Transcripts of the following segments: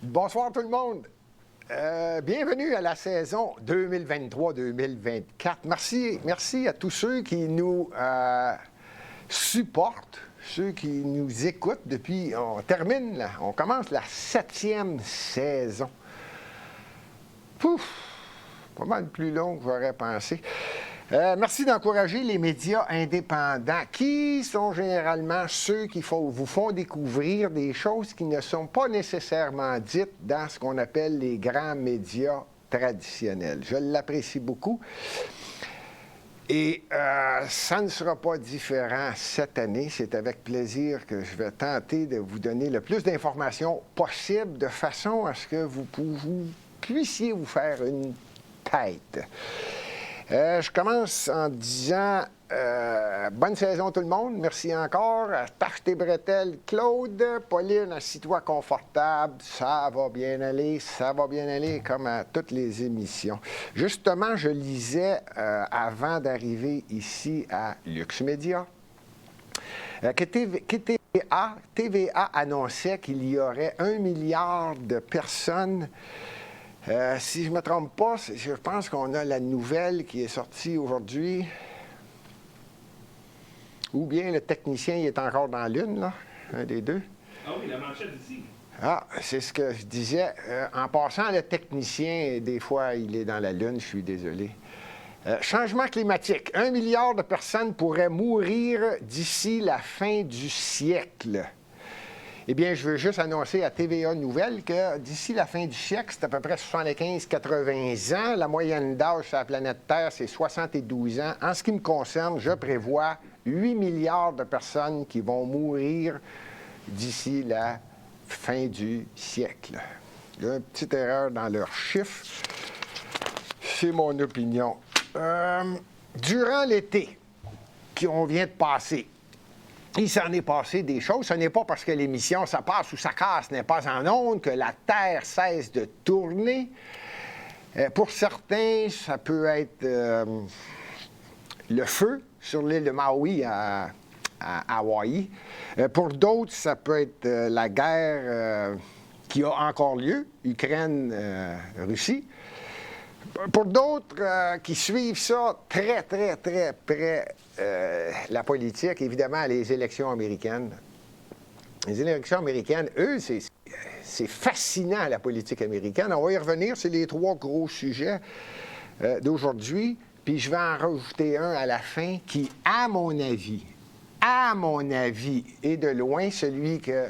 Bonsoir tout le monde. Bienvenue à la saison 2023-2024. Merci à tous ceux qui nous supportent, ceux qui nous écoutent depuis... On commence la 7e saison. Pouf! Pas mal plus long que j'aurais pensé. Merci d'encourager les médias indépendants, qui sont généralement ceux qui vous font découvrir des choses qui ne sont pas nécessairement dites dans ce qu'on appelle les grands médias traditionnels. Je l'apprécie beaucoup. Et ça ne sera pas différent cette année. C'est avec plaisir que je vais tenter de vous donner le plus d'informations possible de façon à ce que vous puissiez vous faire une tête. Je commence en disant bonne saison tout le monde. Merci encore. Attache tes bretelles, Claude. Pauline, assis-toi confortable. Ça va bien aller comme à toutes les émissions. Justement, je lisais avant d'arriver ici à Lux Media que TVA annonçait qu'il y aurait 1 milliard de personnes. Si je ne me trompe pas, je pense qu'on a la nouvelle qui est sortie aujourd'hui. Ou bien le technicien il est encore dans l'une, là, un des deux. Ah oui, la manchette ici. Ah, c'est ce que je disais. En passant, le technicien, des fois, il est dans la lune, je suis désolé. Changement climatique. 1 milliard de personnes pourraient mourir d'ici la fin du siècle. Eh bien, je veux juste annoncer à TVA Nouvelles que d'ici la fin du siècle, c'est à peu près 75-80 ans. La moyenne d'âge sur la planète Terre, c'est 72 ans. En ce qui me concerne, je prévois 8 milliards de personnes qui vont mourir d'ici la fin du siècle. Il y a une petite erreur dans leurs chiffres. C'est mon opinion. Durant l'été qu'on vient de passer, il s'en est passé des choses. Ce n'est pas parce que l'émission, ça passe ou ça casse, n'est pas en onde, que la Terre cesse de tourner. Pour certains, ça peut être le feu sur l'île de Maui à Hawaï. Pour d'autres, ça peut être la guerre qui a encore lieu, Ukraine-Russie. Pour d'autres qui suivent ça très près, la politique, évidemment, les élections américaines. Les élections américaines, eux, c'est fascinant, la politique américaine. On va y revenir, c'est les 3 gros sujets d'aujourd'hui. Puis je vais en rajouter un à la fin qui, à mon avis, est de loin celui que,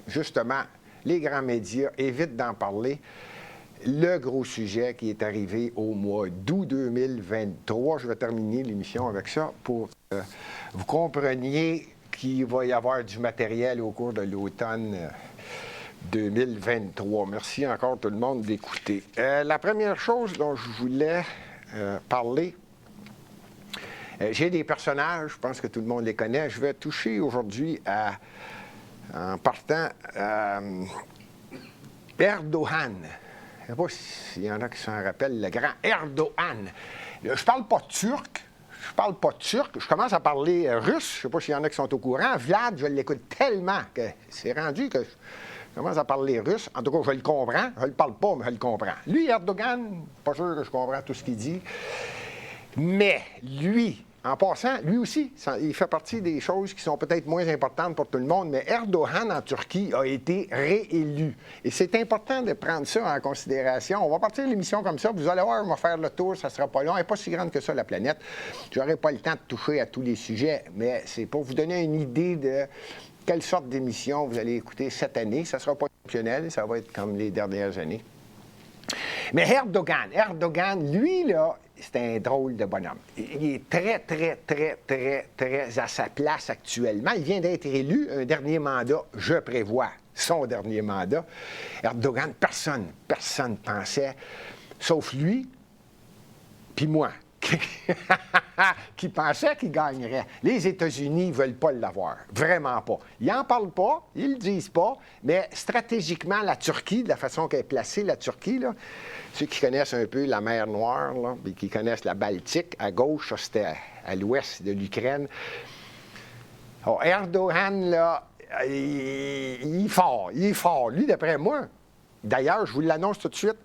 justement, les grands médias évitent d'en parler. Le gros sujet qui est arrivé au mois d'août 2023. Je vais terminer l'émission avec ça pour que vous compreniez qu'il va y avoir du matériel au cours de l'automne 2023. Merci encore tout le monde d'écouter. La première chose dont je voulais parler, j'ai des personnages, je pense que tout le monde les connaît. Je vais toucher aujourd'hui en partant, Erdogan. Je ne sais pas s'il y en a qui s'en rappellent, le grand Erdogan. Je parle pas turc. Je commence à parler russe. Je ne sais pas s'il y en a qui sont au courant. Vlad, je l'écoute tellement que c'est rendu que je commence à parler russe. En tout cas, je le comprends. Je ne le parle pas, mais je le comprends. Lui, Erdogan, pas sûr que je comprends tout ce qu'il dit. Mais lui, en passant, lui aussi, il fait partie des choses qui sont peut-être moins importantes pour tout le monde, mais Erdogan en Turquie a été réélu. Et c'est important de prendre ça en considération. On va partir de l'émission comme ça. Vous allez voir, on va faire le tour, ça ne sera pas long. Elle n'est pas si grande que ça, la planète. Je n'aurai pas le temps de toucher à tous les sujets, mais c'est pour vous donner une idée de quelle sorte d'émission vous allez écouter cette année. Ça ne sera pas exceptionnel, ça va être comme les dernières années. Mais Erdogan, lui, là, c'est un drôle de bonhomme. Il est très à sa place actuellement. Il vient d'être élu, un dernier mandat, je prévois son dernier mandat. Erdogan, personne pensait, sauf lui, puis moi, qui pensait qu'il gagnerait. Les États-Unis ne veulent pas l'avoir. Vraiment pas. Ils n'en parlent pas, ils ne le disent pas, mais stratégiquement, la Turquie, de la façon qu'elle est placée, la Turquie, là, ceux qui connaissent un peu la mer Noire, là, et qui connaissent la Baltique, à gauche, ça, c'était à l'ouest de l'Ukraine. Alors, Erdogan, là, il est fort, il est fort. Lui, d'après moi, d'ailleurs, je vous l'annonce tout de suite,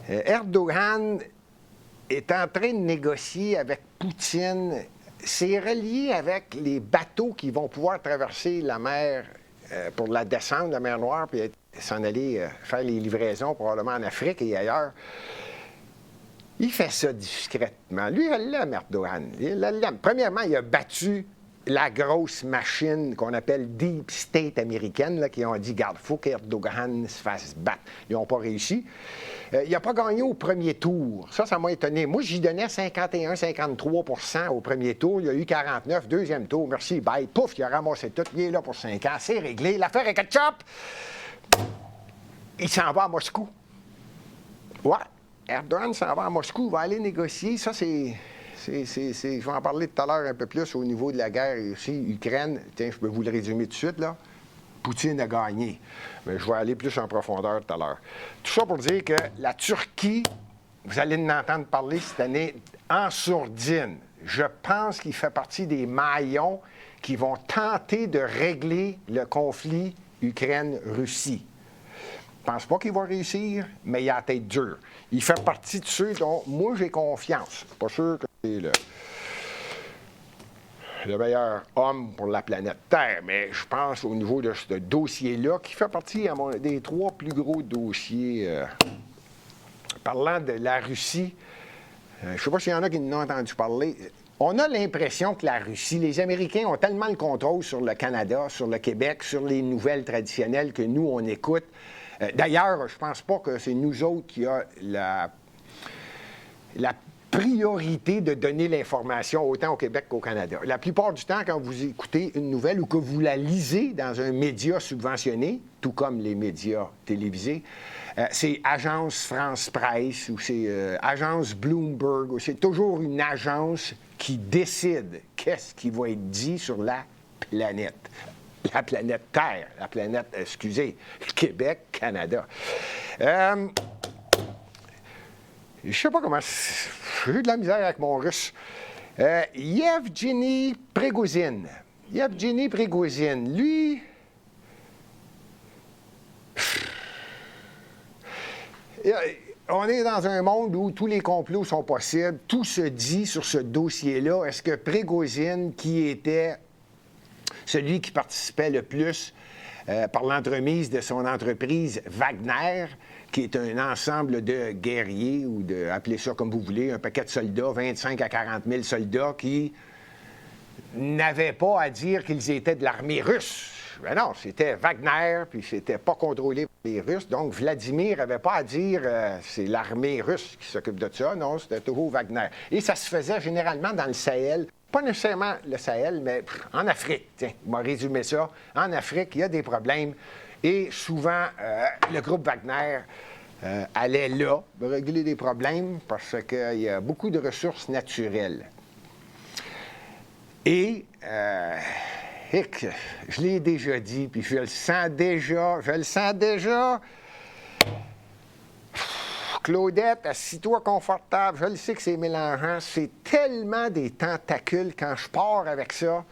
Erdogan est en train de négocier avec Poutine. C'est relié avec les bateaux qui vont pouvoir traverser la mer pour la descendre, la mer Noire, puis s'en aller faire les livraisons probablement en Afrique et ailleurs. Il fait ça discrètement. Lui, il l'aime, Erdogan. Il l'aime. Premièrement, il a battu la grosse machine qu'on appelle Deep State américaine, là, qui ont dit, garde, il faut qu'Erdogan se fasse battre. Ils n'ont pas réussi. Il n'a pas gagné au premier tour. Ça m'a étonné. Moi, j'y donnais 51-53 au premier tour. Il y a eu 49, deuxième tour. Merci, bye. Pouf, il a ramassé tout. Il est là pour 5 ans. C'est réglé. L'affaire est ketchup. Il s'en va à Moscou. Ouais. Erdogan s'en va à Moscou, va aller négocier. Ça, je vais en parler tout à l'heure un peu plus au niveau de la guerre ici, Ukraine. Tiens, je peux vous le résumer tout de suite, là. Poutine a gagné. Mais je vais aller plus en profondeur tout à l'heure. Tout ça pour dire que la Turquie, vous allez en entendre parler cette année en sourdine. Je pense qu'il fait partie des maillons qui vont tenter de régler le conflit Ukraine-Russie. Je ne pense pas qu'il va réussir, mais il a la tête dure. Il fait partie de ceux dont moi j'ai confiance. Je ne suis pas sûr que c'est le meilleur homme pour la planète Terre, mais je pense au niveau de ce dossier-là, qui fait partie des 3 plus gros dossiers. Parlant de la Russie, je ne sais pas s'il y en a qui n'ont entendu parler. On a l'impression que la Russie, les Américains ont tellement le contrôle sur le Canada, sur le Québec, sur les nouvelles traditionnelles que nous, on écoute. D'ailleurs, je ne pense pas que c'est nous autres qui avons la priorité de donner l'information autant au Québec qu'au Canada. La plupart du temps, quand vous écoutez une nouvelle ou que vous la lisez dans un média subventionné, tout comme les médias télévisés, c'est Agence France Presse ou c'est Agence Bloomberg, ou c'est toujours une agence qui décide qu'est-ce qui va être dit sur la planète. La planète Terre, la planète, Québec, Canada. Je ne sais pas comment... J'ai eu de la misère avec mon russe. Yevgeny Prigozhin. Yevgeny Prigozhin, lui... On est dans un monde où tous les complots sont possibles. Tout se dit sur ce dossier-là. Est-ce que Prigozhin, qui était celui qui participait le plus par l'entremise de son entreprise Wagner, qui est un ensemble de guerriers, ou appelez ça comme vous voulez, un paquet de soldats, 25 à 40 000 soldats, qui n'avaient pas à dire qu'ils étaient de l'armée russe. Ben non, c'était Wagner, puis c'était pas contrôlé par les Russes. Donc, Vladimir n'avait pas à dire c'est l'armée russe qui s'occupe de ça. Non, c'était toujours Wagner. Et ça se faisait généralement dans le Sahel. Pas nécessairement le Sahel, mais en Afrique. Tiens, il m'a résumé ça. En Afrique, il y a des problèmes. Et souvent, le groupe Wagner allait là régler des problèmes parce qu'il y a beaucoup de ressources naturelles. Et... je l'ai déjà dit, puis je le sens déjà. Claudette, assis-toi confortable. Je le sais que c'est mélangeant. C'est tellement des tentacules quand je pars avec ça.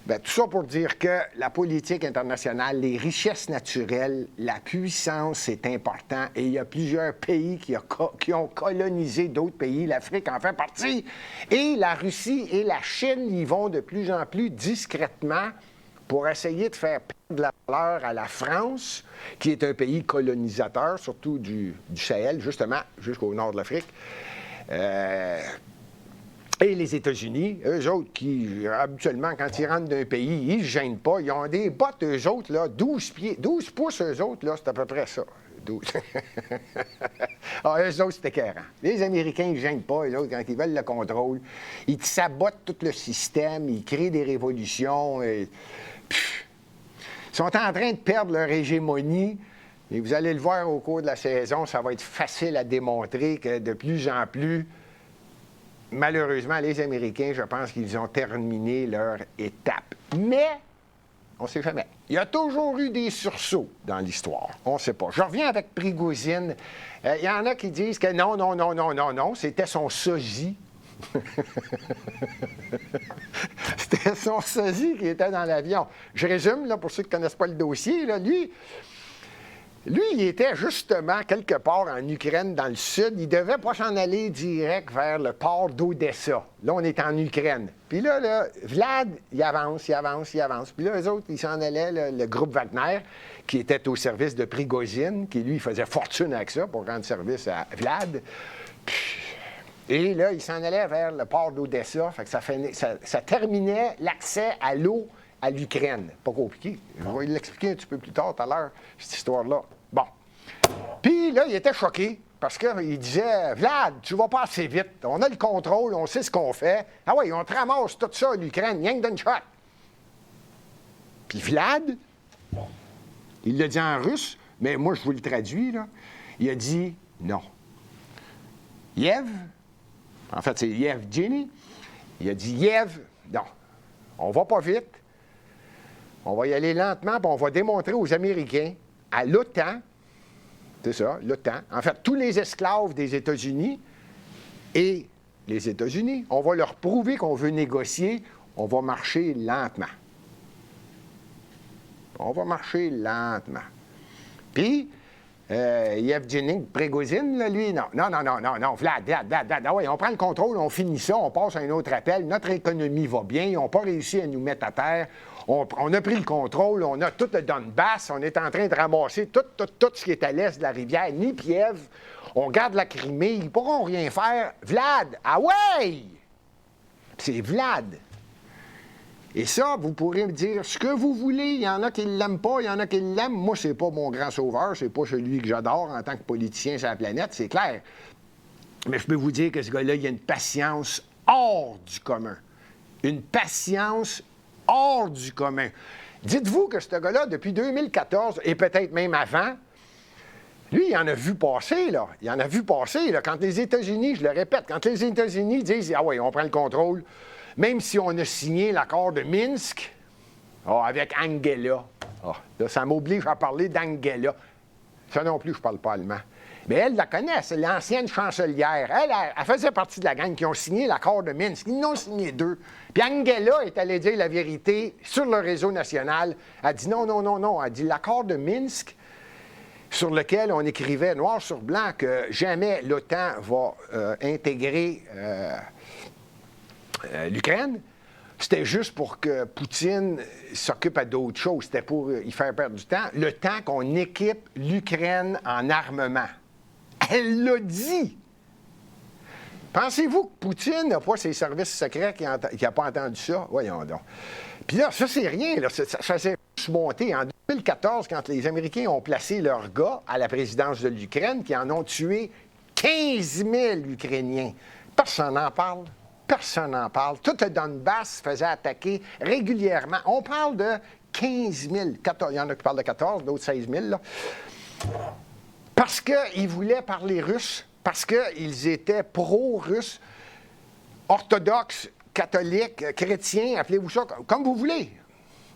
Bien, tout ça pour dire que la politique internationale, les richesses naturelles, la puissance, c'est important. Et il y a plusieurs pays qui ont colonisé d'autres pays. L'Afrique en fait partie. Et la Russie et la Chine y vont de plus en plus discrètement pour essayer de faire perdre de la valeur à la France, qui est un pays colonisateur, surtout du Sahel, justement, jusqu'au nord de l'Afrique. Et les États-Unis, eux autres, qui, habituellement, quand ils rentrent d'un pays, ils ne se gênent pas. Ils ont des bottes, eux autres, là, 12 pieds, 12 pouces, eux autres, là, c'est à peu près ça. 12. Ah, eux autres, c'est écœurant. Les Américains, ils ne gênent pas, eux autres, quand ils veulent le contrôle. Ils sabotent tout le système, ils créent des révolutions. Ils sont en train de perdre leur hégémonie. Et vous allez le voir au cours de la saison, ça va être facile à démontrer que de plus en plus, malheureusement, les Américains, je pense qu'ils ont terminé leur étape. Mais, on ne sait jamais. Il y a toujours eu des sursauts dans l'histoire. On ne sait pas. Je reviens avec Prigozhin. Il y en a qui disent que non, c'était son sosie. C'était son sosie qui était dans l'avion. Je résume, là, pour ceux qui ne connaissent pas le dossier. Là, lui, il était justement quelque part en Ukraine, dans le sud. Il ne devait pas s'en aller direct vers le port d'Odessa. Là, on est en Ukraine. Puis là, Vlad, il avance. Puis là, eux autres, ils s'en allaient, le groupe Wagner, qui était au service de Prigozhin, qui, lui, faisait fortune avec ça pour rendre service à Vlad. Et là, il s'en allait vers le port d'Odessa. Fait que ça terminait l'accès à l'eau à l'Ukraine. Pas compliqué. Je vais l'expliquer un petit peu plus tard, tout à l'heure, cette histoire-là. Bon. Puis là, il était choqué parce qu'il disait « Vlad, tu vas pas assez vite. On a le contrôle, on sait ce qu'on fait. Ah oui, on te ramasse tout ça à l'Ukraine, rien que d'une shot. » Puis Vlad, il l'a dit en russe, mais moi, je vous le traduis, là. Il a dit « Non. » Yev, en fait, c'est Yevgeny, il a dit « Yev, non, on va pas vite. On va y aller lentement, puis on va démontrer aux Américains, à l'OTAN, c'est ça, l'OTAN, en fait, tous les esclaves des États-Unis et les États-Unis, on va leur prouver qu'on veut négocier, on va marcher lentement. On va marcher lentement. Puis, Yevgeny Prigozhin, là, lui, non, Vlad, ah ouais, on prend le contrôle, on finit ça, on passe à un autre appel, notre économie va bien, ils n'ont pas réussi à nous mettre à terre, on a pris le contrôle, on a tout le Donbass, on est en train de ramasser tout ce qui est à l'est de la rivière, Dnipiev, on garde la Crimée, ils ne pourront rien faire. Vlad, ah ouais! C'est Vlad. Et ça, vous pourrez me dire ce que vous voulez. Il y en a qui ne l'aiment pas, il y en a qui l'aiment. Moi, c'est pas mon grand sauveur, c'est pas celui que j'adore en tant que politicien sur la planète, c'est clair. Mais je peux vous dire que ce gars-là, il a une patience hors du commun. Une patience hors du commun. Dites-vous que ce gars-là, depuis 2014, et peut-être même avant, lui, il en a vu passer, là. Il en a vu passer, là. Quand les États-Unis, je le répète, quand les États-Unis disent « Ah oui, on prend le contrôle », même si on a signé l'accord de Minsk avec Angela. Là, ça m'oblige à parler d'Angela. Ça non plus, je ne parle pas allemand. Mais elle la connaît, c'est l'ancienne chancelière. Elle faisait partie de la gang qui ont signé l'accord de Minsk. Ils en ont signé 2. Puis Angela est allée dire la vérité sur le réseau national. Elle a dit non. Elle a dit l'accord de Minsk, sur lequel on écrivait noir sur blanc que jamais l'OTAN va intégrer l'Ukraine, c'était juste pour que Poutine s'occupe à d'autres choses. C'était pour y faire perdre du temps. Le temps qu'on équipe l'Ukraine en armement. Elle l'a dit. Pensez-vous que Poutine n'a pas ses services secrets qui n'a pas entendu ça? Voyons donc. Puis là, ça, c'est rien. Là. Ça s'est monté. En 2014, quand les Américains ont placé leurs gars à la présidence de l'Ukraine, qui en ont tué 15 000 Ukrainiens. Personne n'en parle. Personne n'en parle. Tout le Donbass se faisait attaquer régulièrement. On parle de 15 000. Il y en a qui parlent de 14, d'autres 16 000. Là. Parce qu'ils voulaient parler russe, parce qu'ils étaient pro-russes, orthodoxes, catholiques, chrétiens, appelez-vous ça comme vous voulez.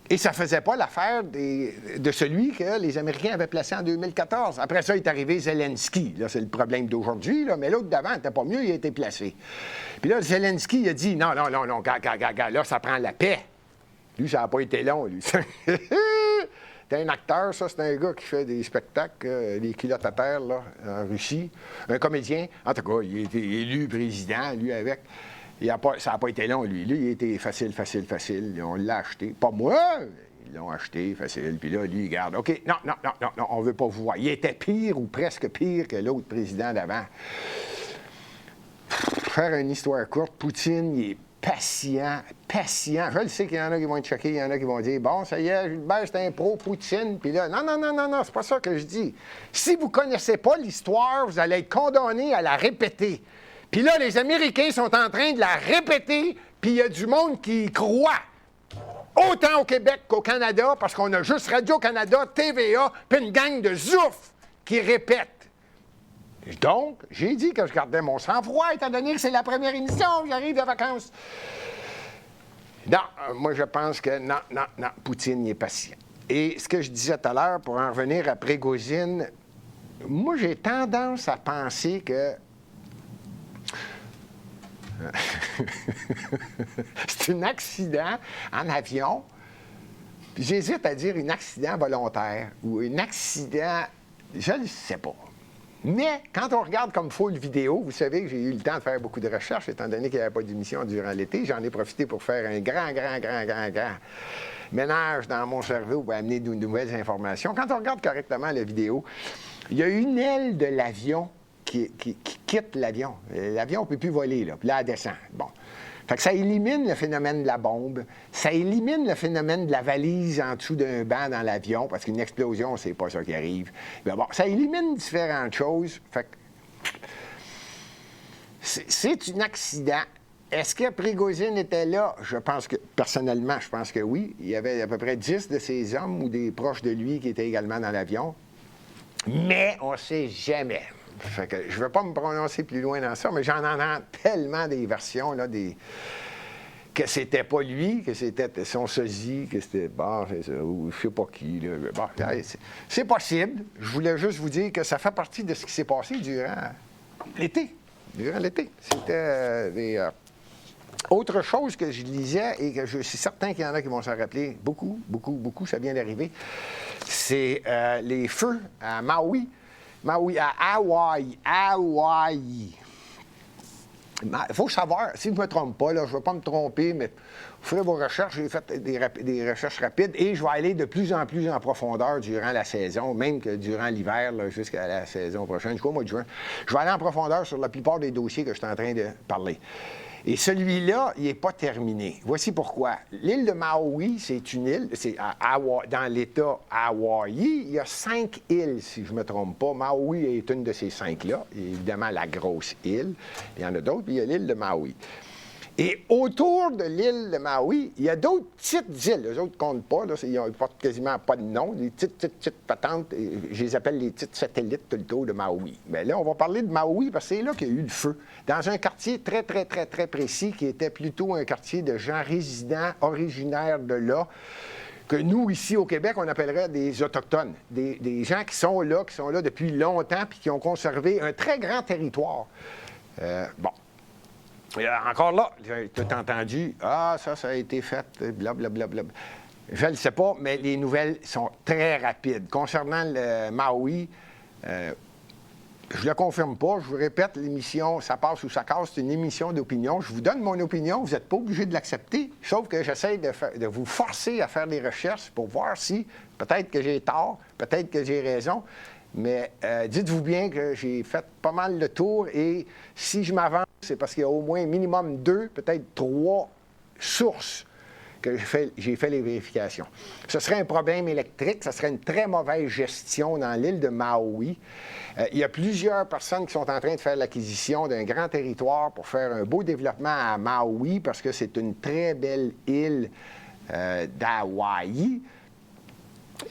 Et ça ne faisait pas l'affaire de celui que les Américains avaient placé en 2014. Après ça, est arrivé Zelensky. Là, c'est le problème d'aujourd'hui, là, mais l'autre d'avant n'était pas mieux, il a été placé. Puis là, Zelensky il a dit non, là, ça prend la paix. Lui, ça n'a pas été long, lui. C'est un acteur, ça, c'est un gars qui fait des spectacles, les culottes à terre, là, en Russie. Un comédien. En tout cas, il a été élu président, lui, avec. Ça n'a pas été long, lui. Lui, il a été facile. On l'a acheté. Pas moi, ils l'ont acheté, facile. Puis là, lui, il garde. OK, non, on ne veut pas vous voir. Il était pire ou presque pire que l'autre président d'avant. Faire une histoire courte, Poutine, il est patient. Je le sais qu'il y en a qui vont être choqués, il y en a qui vont dire « Bon, ça y est, Gilbert, c'est un pro-Poutine. » Puis là, non, c'est pas ça que je dis. Si vous ne connaissez pas l'histoire, vous allez être condamné à la répéter. Puis là, les Américains sont en train de la répéter, puis il y a du monde qui y croit. Autant au Québec qu'au Canada, parce qu'on a juste Radio-Canada, TVA, puis une gang de zouf qui répète. Donc, j'ai dit que je gardais mon sang-froid, étant donné que c'est la première émission, j'arrive de vacances. Non, moi, je pense que non, Poutine, il est patient. Et ce que je disais tout à l'heure, pour en revenir à Prigozhin, moi, j'ai tendance à penser que C'est un accident en avion. J'hésite à dire un accident volontaire ou un accident, je ne sais pas. Mais quand on regarde comme il faut le vidéo, vous savez que j'ai eu le temps de faire beaucoup de recherches, étant donné qu'il n'y avait pas d'émission durant l'été. J'en ai profité pour faire un grand ménage dans mon cerveau pour amener de nouvelles informations. Quand on regarde correctement la vidéo, il y a une aile de l'avion qui quitte l'avion. L'avion ne peut plus voler, là. Puis là, elle descend. Bon. Fait que ça élimine le phénomène de la bombe, ça élimine le phénomène de la valise en dessous d'un banc dans l'avion, parce qu'une explosion, c'est pas ça qui arrive. Mais bon, ça élimine différentes choses. Fait que c'est un accident. Est-ce que Prigozhin était là? Je pense que, personnellement, je pense que oui. Il y avait à peu près 10 de ses hommes ou des proches de lui qui étaient également dans l'avion. Mais on ne sait jamais. Fait que je ne veux pas me prononcer plus loin dans ça, mais j'en entends tellement des versions, là, que c'était pas lui, que c'était son sosie, que c'était, ou je sais pas qui. Là. Bon, c'est possible. Je voulais juste vous dire que ça fait partie de ce qui s'est passé durant l'été. C'était autre chose que je lisais et que je suis certain qu'il y en a qui vont s'en rappeler beaucoup, ça vient d'arriver, c'est les feux à Maui. À Hawaï. Il faut savoir, si je ne me trompe pas, là, je ne vais pas me tromper, mais vous ferez vos recherches. J'ai fait des recherches rapides et je vais aller de plus en plus en profondeur durant la saison, même que durant l'hiver, jusqu'à la saison prochaine, jusqu'au mois de juin. Je vais aller en profondeur sur la plupart des dossiers que je suis en train de parler. Et celui-là, il n'est pas terminé. Voici pourquoi. L'île de Maui, c'est une île, c'est dans l'État Hawaï. Il y a 5 îles, si je ne me trompe pas. Maui est une de ces 5-là. Évidemment, la grosse île. Il y en a d'autres, puis il y a l'île de Maui. Et autour de l'île de Maui, il y a d'autres petites îles. Les autres ne comptent pas. Là, ils ne portent quasiment pas de nom. Des petites patentes. Je les appelle les petites satellites tout le tour de Maui. Mais là, on va parler de Maui parce que c'est là qu'il y a eu le feu. Dans un quartier très précis qui était plutôt un quartier de gens résidents originaires de là, que nous, ici au Québec, on appellerait des Autochtones. Des gens qui sont là depuis longtemps puis qui ont conservé un très grand territoire. Bon. Encore là, j'ai tout entendu, ça a été fait, blablabla. Je ne le sais pas, mais les nouvelles sont très rapides. Concernant le Maui, je ne le confirme pas. Je vous répète, l'émission Ça passe ou ça casse, c'est une émission d'opinion. Je vous donne mon opinion, vous n'êtes pas obligé de l'accepter, sauf que j'essaie de vous forcer à faire des recherches pour voir si, peut-être que j'ai tort, peut-être que j'ai raison. Mais dites-vous bien que j'ai fait pas mal le tour et si je m'avance, c'est parce qu'il y a au moins minimum 2, peut-être 3 sources que j'ai fait les vérifications. Ce serait un problème électrique, ce serait une très mauvaise gestion dans l'île de Maui. Il y a plusieurs personnes qui sont en train de faire l'acquisition d'un grand territoire pour faire un beau développement à Maui parce que c'est une très belle île d'Hawaï.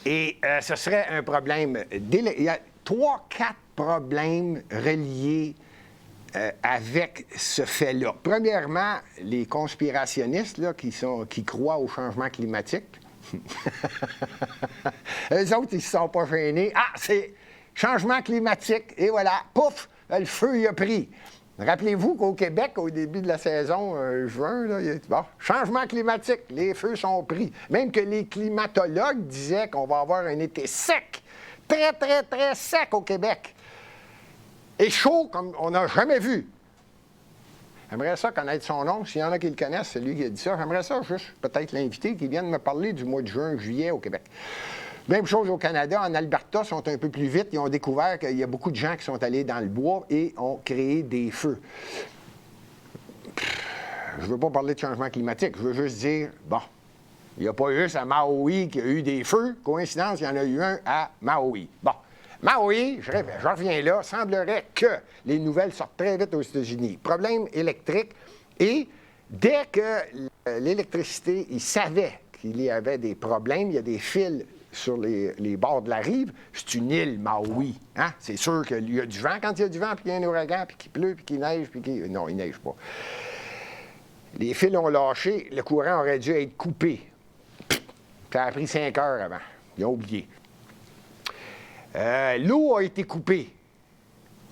Et ce serait un problème. Il y a 3-4 problèmes reliés avec ce fait-là. Premièrement, les conspirationnistes là, qui croient au changement climatique. Eux autres, ils ne se sont pas gênés. C'est changement climatique. Et voilà, pouf, le feu y a pris. Rappelez-vous qu'au Québec, au début de la saison, juin, là, changement climatique, les feux sont pris. Même que les climatologues disaient qu'on va avoir un été sec, très sec au Québec. Et chaud comme on n'a jamais vu. J'aimerais ça connaître son nom. S'il y en a qui le connaissent, c'est lui qui a dit ça. J'aimerais ça juste peut-être l'inviter, qui vienne me parler du mois de juin, juillet au Québec. Même chose au Canada, en Alberta, sont un peu plus vite. Ils ont découvert qu'il y a beaucoup de gens qui sont allés dans le bois et ont créé des feux. Je ne veux pas parler de changement climatique. Je veux juste dire, il n'y a pas juste à Maui qu'il y a eu des feux. Coïncidence, il y en a eu un à Maui. Maui, je reviens là, semblerait que les nouvelles sortent très vite aux États-Unis. Problème électrique. Et dès que l'électricité, ils savaient qu'il y avait des problèmes, il y a des fils sur les bords de la rive, c'est une île, Maui. Hein? C'est sûr qu'il y a du vent quand il y a du vent, puis qu'il y a un ouragan, puis qu'il pleut, puis qu'il neige, puis qu'il... Non, il ne neige pas. Les fils ont lâché, le courant aurait dû être coupé. Ça a pris 5 heures avant. Ils ont oublié. L'eau a été coupée.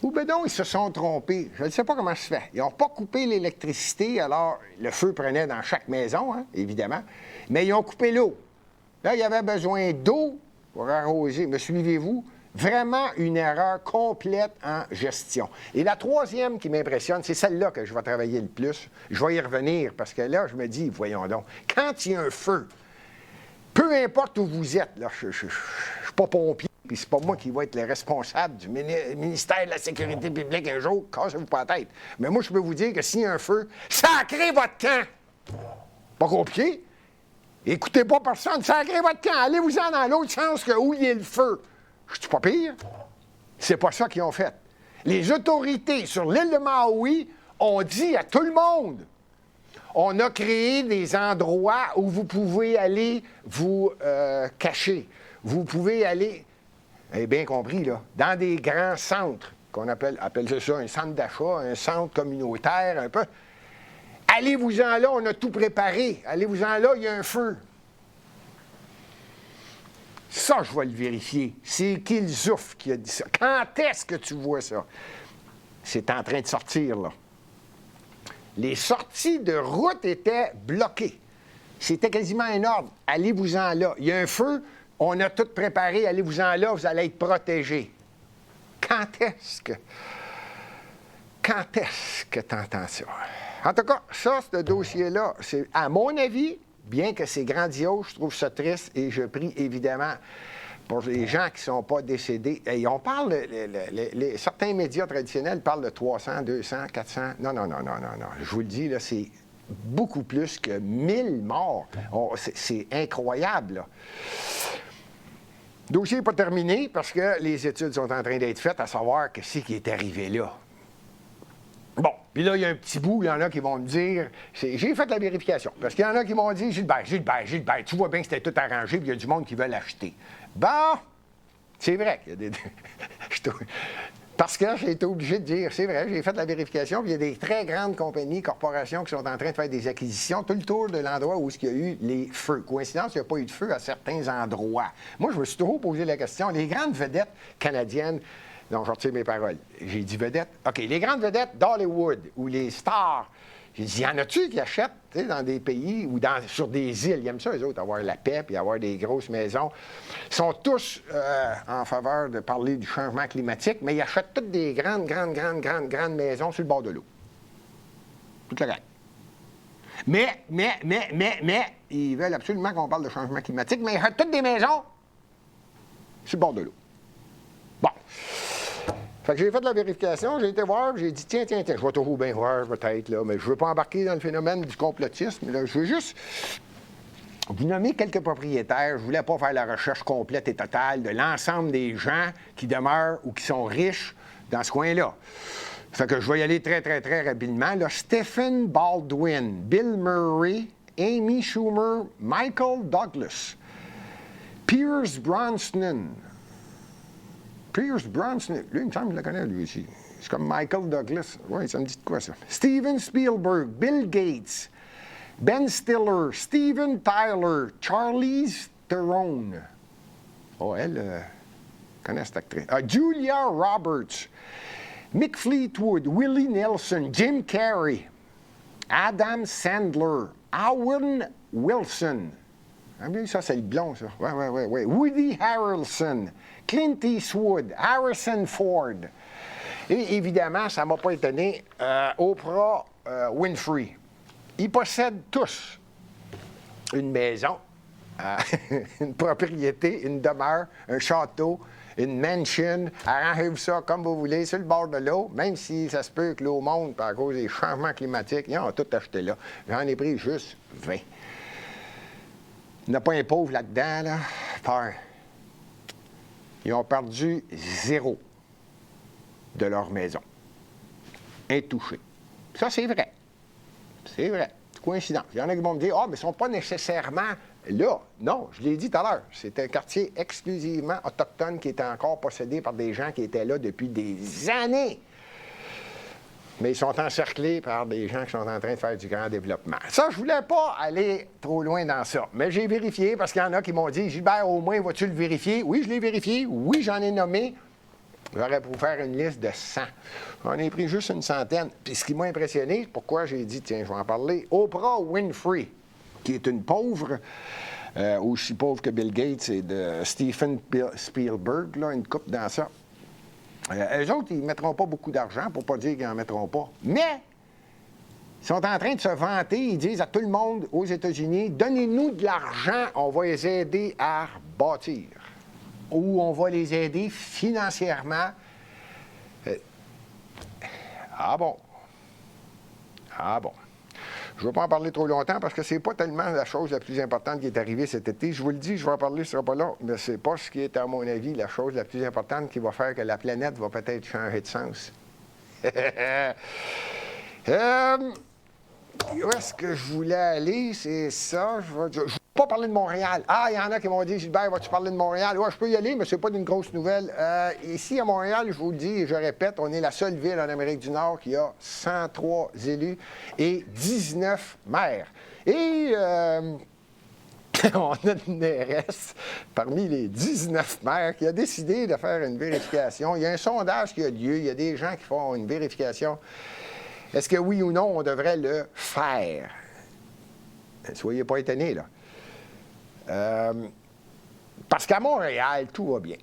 Ou ben non, ils se sont trompés. Je ne sais pas comment ça se fait. Ils n'ont pas coupé l'électricité, alors le feu prenait dans chaque maison, hein, évidemment, mais ils ont coupé l'eau. Là, il y avait besoin d'eau pour arroser. Me suivez-vous? Vraiment une erreur complète en gestion. Et la troisième qui m'impressionne, c'est celle-là que je vais travailler le plus. Je vais y revenir parce que là, je me dis, voyons donc, quand il y a un feu, peu importe où vous êtes, là, je ne suis pas pompier, puis c'est pas moi qui vais être le responsable du ministère de la Sécurité publique un jour, cassez-vous pas la tête. Mais moi, je peux vous dire que s'il y a un feu, sacrez votre camp! Pas compliqué. Écoutez pas personne, sacrez votre camp, allez-vous-en dans l'autre sens que où il y a le feu. Je suis pas pire. C'est pas ça qu'ils ont fait. Les autorités sur l'île de Maui ont dit à tout le monde, on a créé des endroits où vous pouvez aller vous cacher. Vous pouvez aller, vous avez bien compris, là, dans des grands centres, qu'on appelle ça un centre d'achat, un centre communautaire, un peu. Allez-vous-en là, on a tout préparé. Allez-vous-en là, il y a un feu. Ça, je vais le vérifier. C'est Gilles Zouf qui a dit ça. Quand est-ce que tu vois ça? C'est en train de sortir, là. Les sorties de route étaient bloquées. C'était quasiment un ordre. Allez-vous-en là. Il y a un feu, on a tout préparé. Allez-vous-en là, vous allez être protégés. Quand est-ce que tu entends ça? En tout cas, ça, ce dossier-là, c'est, à mon avis, bien que c'est grandiose, je trouve ça triste et je prie évidemment pour les gens qui ne sont pas décédés. Et on parle, certains médias traditionnels parlent de 300, 200, 400. Non. Je vous le dis, là, c'est beaucoup plus que 1000 morts. C'est incroyable, là. Le dossier n'est pas terminé parce que les études sont en train d'être faites à savoir ce qui est arrivé là. Bon, puis là, il y a un petit bout, il y en a qui vont me dire, j'ai fait la vérification, parce qu'il y en a qui m'ont dit, Gilbert, tu vois bien que c'était tout arrangé, puis il y a du monde qui veut l'acheter. Bon, c'est vrai qu'il y a des... Parce que j'ai été obligé de dire, c'est vrai, j'ai fait la vérification, puis il y a des très grandes compagnies, corporations qui sont en train de faire des acquisitions tout le tour de l'endroit où il y a eu les feux. Coïncidence, il n'y a pas eu de feu à certains endroits. Moi, je me suis toujours posé la question, les grandes vedettes canadiennes, non, je retire mes paroles. J'ai dit vedettes. OK, les grandes vedettes d'Hollywood ou les stars, j'ai dit, y en a-tu qui achètent dans des pays ou sur des îles? Ils aiment ça, eux autres, avoir la paix puis avoir des grosses maisons. Ils sont tous en faveur de parler du changement climatique, mais ils achètent toutes des grandes maisons sur le bord de l'eau. Toute la gang. Mais, ils veulent absolument qu'on parle de changement climatique, mais ils achètent toutes des maisons sur le bord de l'eau. Bon. Fait que j'ai fait de la vérification, j'ai été voir, j'ai dit, tiens, je vais toujours bien voir, peut-être, là, mais je ne veux pas embarquer dans le phénomène du complotisme. Là. Je veux juste vous nommer quelques propriétaires. Je ne voulais pas faire la recherche complète et totale de l'ensemble des gens qui demeurent ou qui sont riches dans ce coin-là. Fait que je vais y aller très rapidement. Là, Stephen Baldwin, Bill Murray, Amy Schumer, Michael Douglas, Pierce Brosnan. Pierce Brosnan, lui, il me semble que je le connais, lui aussi. C'est comme Michael Douglas. Oui, ça me dit de quoi, ça? Steven Spielberg, Bill Gates, Ben Stiller, Steven Tyler, Charlize Theron. Oh, elle connaît cette actrice. Julia Roberts, Mick Fleetwood, Willie Nelson, Jim Carrey, Adam Sandler, Owen Wilson. Ah bien, ça, c'est le blond, ça. Oui. Woody Harrelson, Clint Eastwood, Harrison Ford. Et évidemment, ça ne m'a pas étonné, Oprah Winfrey. Ils possèdent tous une maison, une propriété, une demeure, un château, une mansion. Arrangez-vous ça comme vous voulez, sur le bord de l'eau, même si ça se peut que l'eau monte à cause des changements climatiques. Ils ont tout acheté là. J'en ai pris juste 20. Il n'y en a pas un pauvre là-dedans, là. Peur. Ils ont perdu 0 de leur maison. Intouchés. Ça, c'est vrai. C'est vrai. C'est coïncidence. Il y en a qui vont me dire, mais ils ne sont pas nécessairement là. Non, je l'ai dit tout à l'heure. C'est un quartier exclusivement autochtone qui était encore possédé par des gens qui étaient là depuis des années. Mais ils sont encerclés par des gens qui sont en train de faire du grand développement. Ça, je ne voulais pas aller trop loin dans ça. Mais j'ai vérifié parce qu'il y en a qui m'ont dit, Gilbert, au moins, vas-tu le vérifier? Oui, je l'ai vérifié. Oui, j'en ai nommé J'aurais pu faire une liste de 100. J'en ai pris juste une centaine. Puis ce qui m'a impressionné, pourquoi j'ai dit, tiens, je vais en parler, Oprah Winfrey, qui est une pauvre, aussi pauvre que Bill Gates et de Steven Spielberg, là, une coupe dans ça. Eux autres, ils ne mettront pas beaucoup d'argent, pour ne pas dire qu'ils n'en mettront pas. Mais ils sont en train de se vanter, ils disent à tout le monde aux États-Unis, donnez-nous de l'argent, on va les aider à bâtir. Ou on va les aider financièrement. Ah bon? Ah bon. Je ne vais pas en parler trop longtemps parce que c'est pas tellement la chose la plus importante qui est arrivée cet été. Je vous le dis, je vais en parler, ce ne sera pas là, mais c'est pas ce qui est, à mon avis, la chose la plus importante qui va faire que la planète va peut-être changer de sens. Où est-ce que je voulais aller? C'est ça. Je ne vais pas parler de Montréal. Ah, il y en a qui m'ont dit, Gilbert, vas-tu parler de Montréal? Ouais, je peux y aller, mais ce n'est pas d'une grosse nouvelle. Ici, à Montréal, je vous le dis et je répète, on est la seule ville en Amérique du Nord qui a 103 élus et 19 maires. Et on a une mairesse parmi les 19 maires qui a décidé de faire une vérification. Il y a un sondage qui a lieu. Il y a des gens qui font une vérification. Est-ce que oui ou non, on devrait le faire? Soyez pas étonnés, là. Parce qu'à Montréal, tout va bien.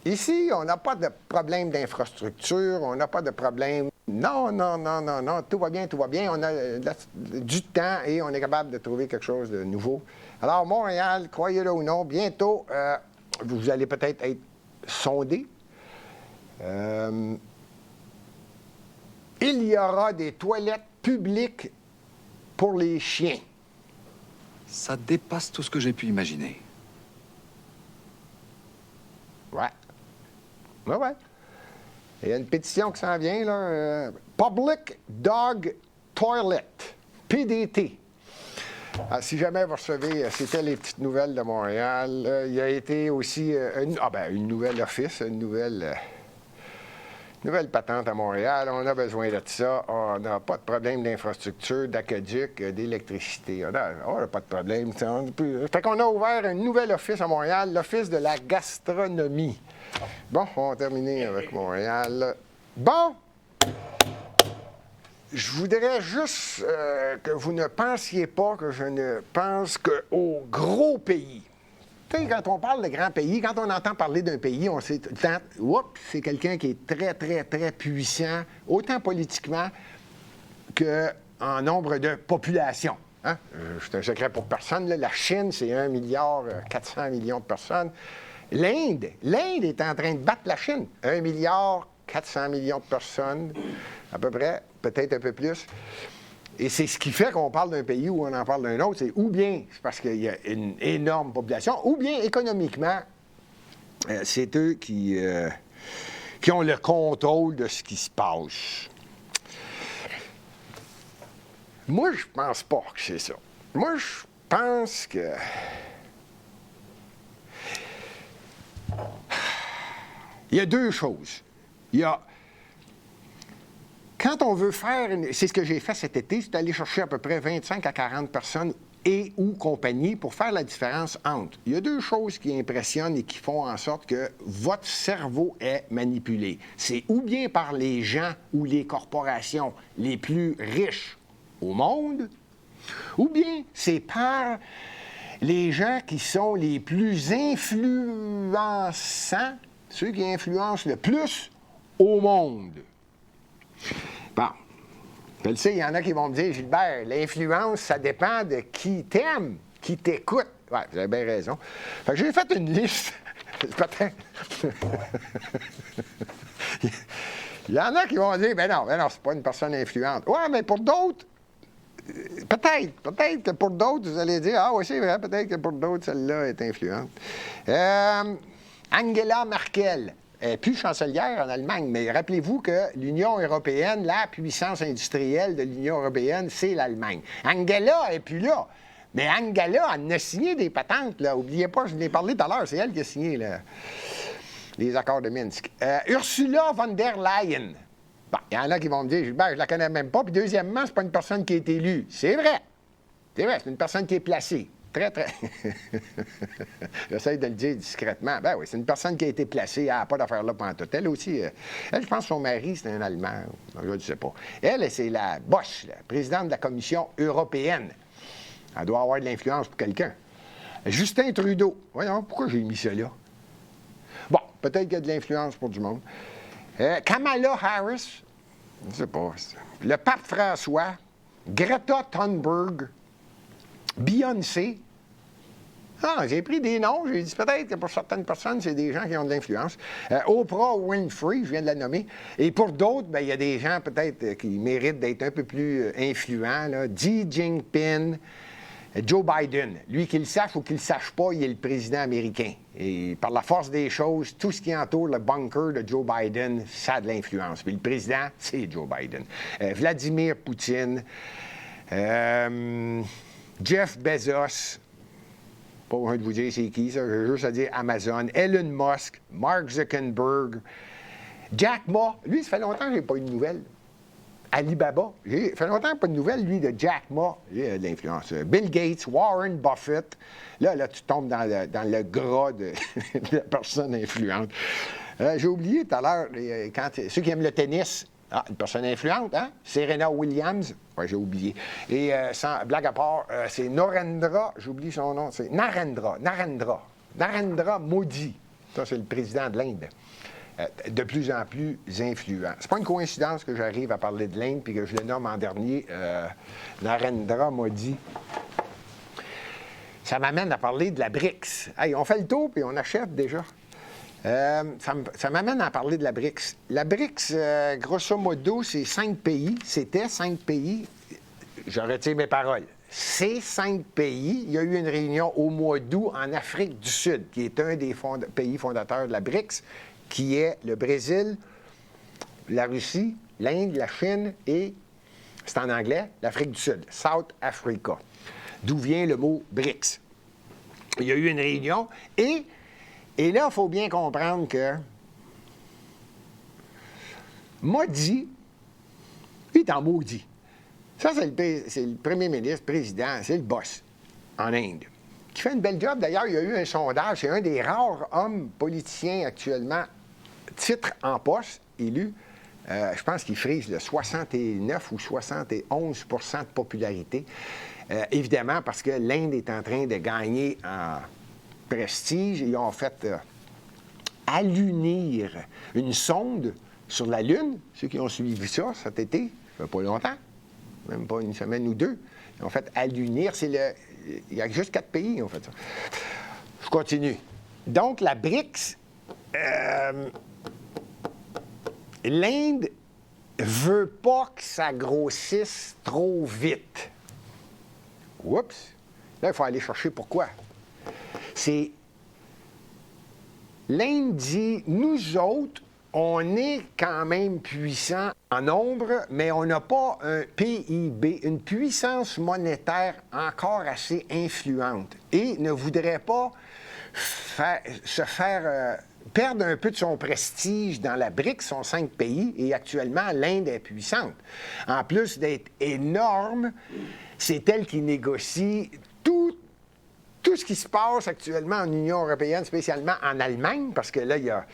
Ici, on n'a pas de problème d'infrastructure, on n'a pas de problème... Non, tout va bien, tout va bien. On a du temps et on est capable de trouver quelque chose de nouveau. Alors, Montréal, croyez-le ou non, bientôt, vous allez peut-être être sondés. Il y aura des toilettes publiques pour les chiens. Ça dépasse tout ce que j'ai pu imaginer. Ouais. Ouais. Il y a une pétition qui s'en vient, là. Public Dog Toilet. PDT. Alors, si jamais vous recevez, c'était les petites nouvelles de Montréal. Il y a été aussi une nouvelle office, une nouvelle patente à Montréal. On a besoin de ça. On n'a pas de problème d'infrastructure, d'aqueduc, d'électricité. On n'a pas de problème. Fait qu'on a ouvert un nouvel office à Montréal, l'Office de la gastronomie. Bon, on va terminer avec Montréal. Bon, je voudrais juste que vous ne pensiez pas que je ne pense qu'au gros pays. Tu sais, quand on parle de grands pays, quand on entend parler d'un pays, on sait tout le temps, oups, c'est quelqu'un qui est très, très, très puissant, autant politiquement qu'en nombre de population. Hein? C'est un secret pour personne. Là. La Chine, c'est 1,4 milliard de personnes. L'Inde est en train de battre la Chine. 1,4 milliard de personnes, à peu près, peut-être un peu plus. Et c'est ce qui fait qu'on parle d'un pays ou on en parle d'un autre. C'est ou bien c'est parce qu'il y a une énorme population, ou bien économiquement, c'est eux qui ont le contrôle de ce qui se passe. Moi, je pense pas que c'est ça. Moi, je pense que... Il y a deux choses. Il y a... Quand on veut faire, c'est ce que j'ai fait cet été, c'est d'aller chercher à peu près 25 à 40 personnes et ou compagnies pour faire la différence entre. Il y a deux choses qui impressionnent et qui font en sorte que votre cerveau est manipulé. C'est ou bien par les gens ou les corporations les plus riches au monde, ou bien c'est par les gens qui sont les plus influençants, ceux qui influencent le plus au monde. Bon, je le sais, il y en a qui vont me dire, Gilbert, l'influence, ça dépend de qui t'aime, qui t'écoute. Oui, vous avez bien raison. Fait que j'ai fait une liste. Peut-être. Il y en a qui vont dire, ben non, c'est pas une personne influente. Oui, mais pour d'autres, peut-être que pour d'autres, vous allez dire, ah oui, c'est vrai, peut-être que pour d'autres, celle-là est influente. Angela Merkel. Elle n'est plus chancelière en Allemagne, mais rappelez-vous que l'Union européenne, la puissance industrielle de l'Union européenne, c'est l'Allemagne. Angela n'est plus là. Mais Angela, elle a signé des patentes, là. N'oubliez pas, je vous l'ai parlé tout à l'heure, c'est elle qui a signé là, les accords de Minsk. Ursula von der Leyen. Bon, il y en a qui vont me dire, Gilbert, je ne la connais même pas. Puis deuxièmement, c'est pas une personne qui est élue. C'est vrai. C'est vrai, c'est une personne qui est placée. Très, très. J'essaie de le dire discrètement. Ben oui, c'est une personne qui a été placée. Elle n'a pas d'affaire là pantoute. Elle aussi, elle, je pense que son mari, c'est un Allemand. Je ne sais pas. Elle, c'est la Bosch, la présidente de la Commission européenne. Elle doit avoir de l'influence pour quelqu'un. Justin Trudeau. Voyons, pourquoi j'ai mis ça là? Bon, peut-être qu'il y a de l'influence pour du monde. Kamala Harris. Je ne sais pas. Le pape François. Greta Thunberg. Beyoncé. Ah, j'ai pris des noms. J'ai dit peut-être que pour certaines personnes, c'est des gens qui ont de l'influence. Oprah Winfrey, je viens de la nommer. Et pour d'autres, il y a des gens peut-être qui méritent d'être un peu plus influents. Là. Xi Jinping, Joe Biden. Lui, qu'il le sache ou qu'il ne le sache pas, il est le président américain. Et par la force des choses, tout ce qui entoure le bunker de Joe Biden, ça a de l'influence. Puis le président, c'est Joe Biden. Vladimir Poutine. Jeff Bezos, pas besoin de vous dire c'est qui, ça, j'ai juste à dire Amazon, Elon Musk, Mark Zuckerberg, Jack Ma, lui, ça fait longtemps que je n'ai pas eu de nouvelles. Alibaba, ça fait longtemps que je n'ai pas de nouvelles, lui, de Jack Ma, il a de l'influence. Bill Gates, Warren Buffett, là tu tombes dans le gras de la personne influente. J'ai oublié tout à l'heure, ceux qui aiment le tennis, une personne influente, hein? Serena Williams. Oui, j'ai oublié. Et sans blague à part, c'est Narendra, j'oublie son nom, c'est Narendra Modi. Ça, c'est le président de l'Inde. De plus en plus influent. C'est pas une coïncidence que j'arrive à parler de l'Inde puis que je le nomme en dernier Narendra Modi. Ça m'amène à parler de la BRICS. Hey, on fait le tour puis on achève déjà. Ça m'amène à parler de la BRICS. La BRICS, grosso modo, c'est 5 pays. C'était 5 pays. Je retire mes paroles. C'est 5 pays. Il y a eu une réunion au mois d'août en Afrique du Sud, qui est un des pays fondateurs de la BRICS, qui est le Brésil, la Russie, l'Inde, la Chine et, c'est en anglais, l'Afrique du Sud, South Africa, d'où vient le mot BRICS. Il y a eu une réunion et là, il faut bien comprendre que Modi, il est en maudit. Ça, c'est le premier ministre, président, c'est le boss en Inde, qui fait une belle job. D'ailleurs, il y a eu un sondage, c'est un des rares hommes politiciens actuellement, titre en poste, élu. Je pense qu'il frise le 69 ou 71 % de popularité. Évidemment, parce que l'Inde est en train de gagner en prestige. Ils ont fait allunir une sonde sur la Lune. Ceux qui ont suivi ça cet été, ça fait pas longtemps, même pas une semaine ou deux. Ils ont fait allunir. Il y a juste 4 pays qui ont fait ça. Je continue. Donc, la BRICS, l'Inde veut pas que ça grossisse trop vite. Oups! Là, il faut aller chercher pourquoi. C'est l'Inde dit, nous autres, on est quand même puissants en nombre, mais on n'a pas un PIB, une puissance monétaire encore assez influente et ne voudrait pas se faire perdre un peu de son prestige dans la BRICS, sont 5 pays, et actuellement, l'Inde est puissante. En plus d'être énorme, c'est elle qui négocie tout ce qui se passe actuellement en Union européenne, spécialement en Allemagne, parce que là, il y a...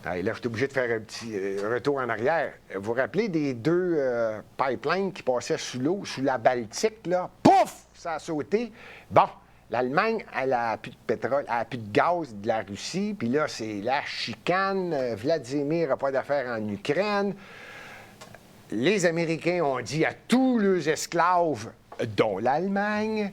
Là, je suis obligé de faire un petit retour en arrière. Vous vous rappelez des 2 pipelines qui passaient sous l'eau, sous la Baltique, là? Pouf! Ça a sauté. Bon, l'Allemagne, elle n'a plus de pétrole, elle n'a plus de gaz de la Russie, puis là, c'est la chicane. Vladimir n'a pas d'affaires en Ukraine. Les Américains ont dit à tous leurs esclaves, dont l'Allemagne,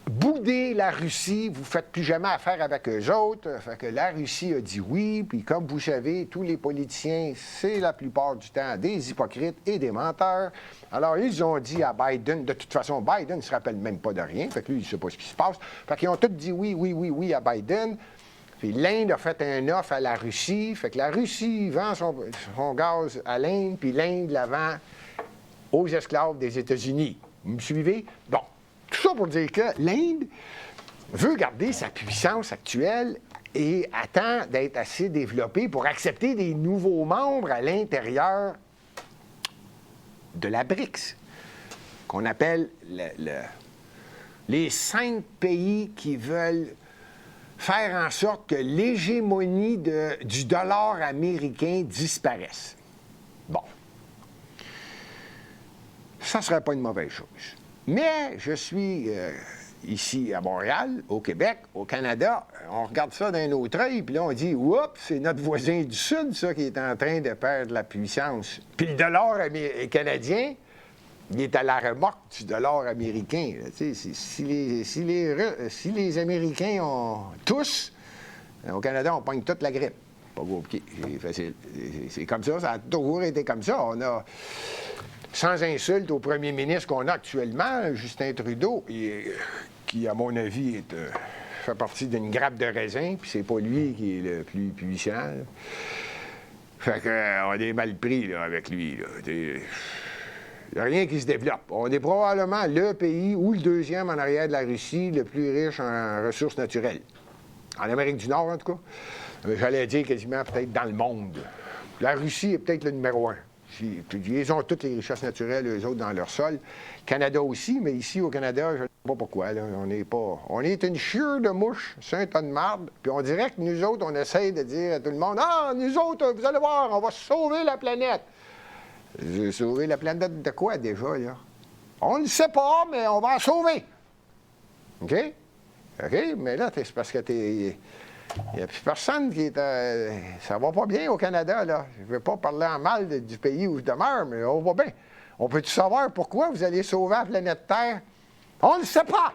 boudez la Russie, vous ne faites plus jamais affaire avec eux autres. Fait que la Russie a dit oui, puis comme vous savez, tous les politiciens, c'est la plupart du temps des hypocrites et des menteurs. Alors, ils ont dit à Biden, de toute façon, Biden ne se rappelle même pas de rien, fait que lui, il ne sait pas ce qui se passe. Fait qu'ils ont tous dit oui à Biden. Puis l'Inde a fait un offre à la Russie, fait que la Russie vend son gaz à l'Inde, puis l'Inde la vend aux esclaves des États-Unis. Vous me suivez? Bon. Tout ça pour dire que l'Inde veut garder sa puissance actuelle et attend d'être assez développée pour accepter des nouveaux membres à l'intérieur de la BRICS, qu'on appelle les 5 pays qui veulent faire en sorte que l'hégémonie du dollar américain disparaisse. Bon. Ça ne serait pas une mauvaise chose. Mais je suis ici à Montréal, au Québec, au Canada. On regarde ça d'un autre œil, puis là, on dit « Oups, c'est notre voisin du Sud, ça, qui est en train de perdre la puissance. » Puis le dollar canadien, il est à la remorque du dollar américain. Si les Américains ont tous, au Canada, on pogne toute la grippe. Pas compliqué, c'est facile. C'est comme ça a toujours été comme ça. On a, sans insulte au premier ministre qu'on a actuellement, Justin Trudeau, qui, à mon avis, fait partie d'une grappe de raisin, puis c'est pas lui qui est le plus puissant. Là. Fait qu'on est mal pris là, avec lui. Il n'y a rien qui se développe. On est probablement le pays ou le deuxième en arrière de la Russie le plus riche en ressources naturelles. En Amérique du Nord, en tout cas. J'allais dire quasiment peut-être dans le monde. La Russie est peut-être le numéro 1. Ils ont toutes les richesses naturelles, eux autres, dans leur sol. Canada aussi, mais ici, au Canada, je ne sais pas pourquoi. Là, on est une chiure de mouche, c'est un tas de marde. Puis on dirait que nous autres, on essaye de dire à tout le monde « Ah, nous autres, vous allez voir, on va sauver la planète. » Sauver la planète de quoi, déjà, là? On ne sait pas, mais on va en sauver. OK? OK? Mais là, c'est parce que il n'y a plus personne qui est... ça va pas bien au Canada, là. Je ne veux pas parler en mal du pays où je demeure, mais on va bien. On peut-tu savoir pourquoi vous allez sauver la planète Terre? On ne sait pas!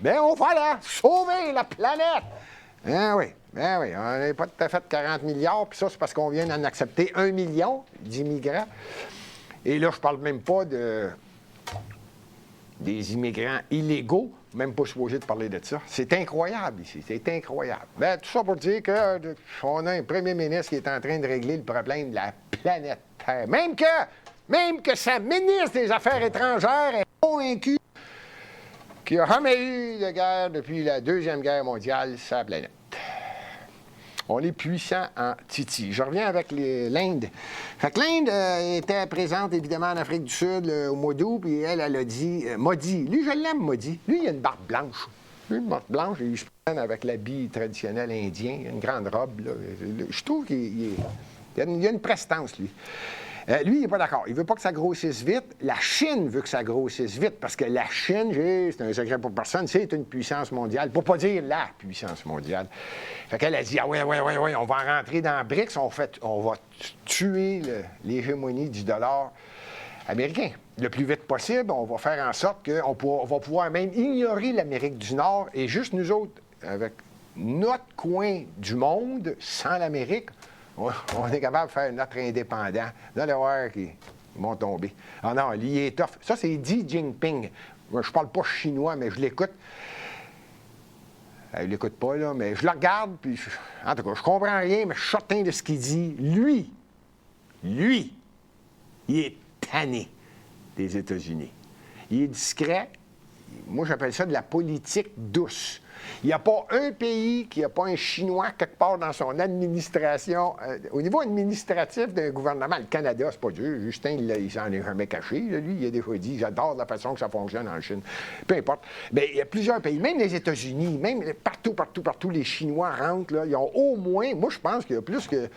Mais on va là, sauver la planète! Ben oui, on n'est pas tout à fait 40 milliards, puis ça, c'est parce qu'on vient d'en accepter 1 million d'immigrants. Et là, je parle même pas des immigrants illégaux, même pas supposé de parler de ça. C'est incroyable ici, c'est incroyable. Bien, tout ça pour dire qu'on a un premier ministre qui est en train de régler le problème de la planète Terre. Même que sa ministre des Affaires étrangères est convaincue qu'il n'y a jamais eu de guerre depuis la Deuxième Guerre mondiale sur la planète. On est puissant en Titi. Je reviens avec l'Inde. Fait que l'Inde était présente, évidemment, en Afrique du Sud au mois d'août, puis elle a dit Modi. Lui, je l'aime, Modi. Lui, il a une barbe blanche. Lui, une barbe blanche, il se promène avec l'habit traditionnel indien, une grande robe. Là. Je trouve qu'il y a une prestance, lui. Lui, il n'est pas d'accord. Il ne veut pas que ça grossisse vite. La Chine veut que ça grossisse vite, parce que la Chine, c'est un secret pour personne, c'est une puissance mondiale, pour ne pas dire la puissance mondiale. Fait qu'elle a dit, ah oui, on va rentrer dans BRICS, on va tuer l'hégémonie du dollar américain. Le plus vite possible, on va faire en sorte qu'on va pouvoir même ignorer l'Amérique du Nord, et juste nous autres, avec notre coin du monde, sans l'Amérique, on est capable de faire notre indépendant. Vous allez voir qu'ils vont tomber. Ah non, lui, il est tough. Ça, c'est Xi Jinping. Moi, je parle pas chinois, mais je l'écoute. Je l'écoute pas, là, mais je le regarde, puis en tout cas, je comprends rien, mais je suis certain de ce qu'il dit. Lui, il est tanné des États-Unis. Il est discret. Moi, j'appelle ça de la politique douce. Il n'y a pas un pays qui n'a pas un Chinois quelque part dans son administration. Au niveau administratif d'un gouvernement, le Canada, c'est pas dur. Justin, il s'en est jamais caché. Lui, il a déjà dit, j'adore la façon que ça fonctionne en Chine. Peu importe. Mais il y a plusieurs pays, même les États-Unis, même partout, les Chinois rentrent. Là, ils ont au moins, moi, je pense qu'il y a plus que...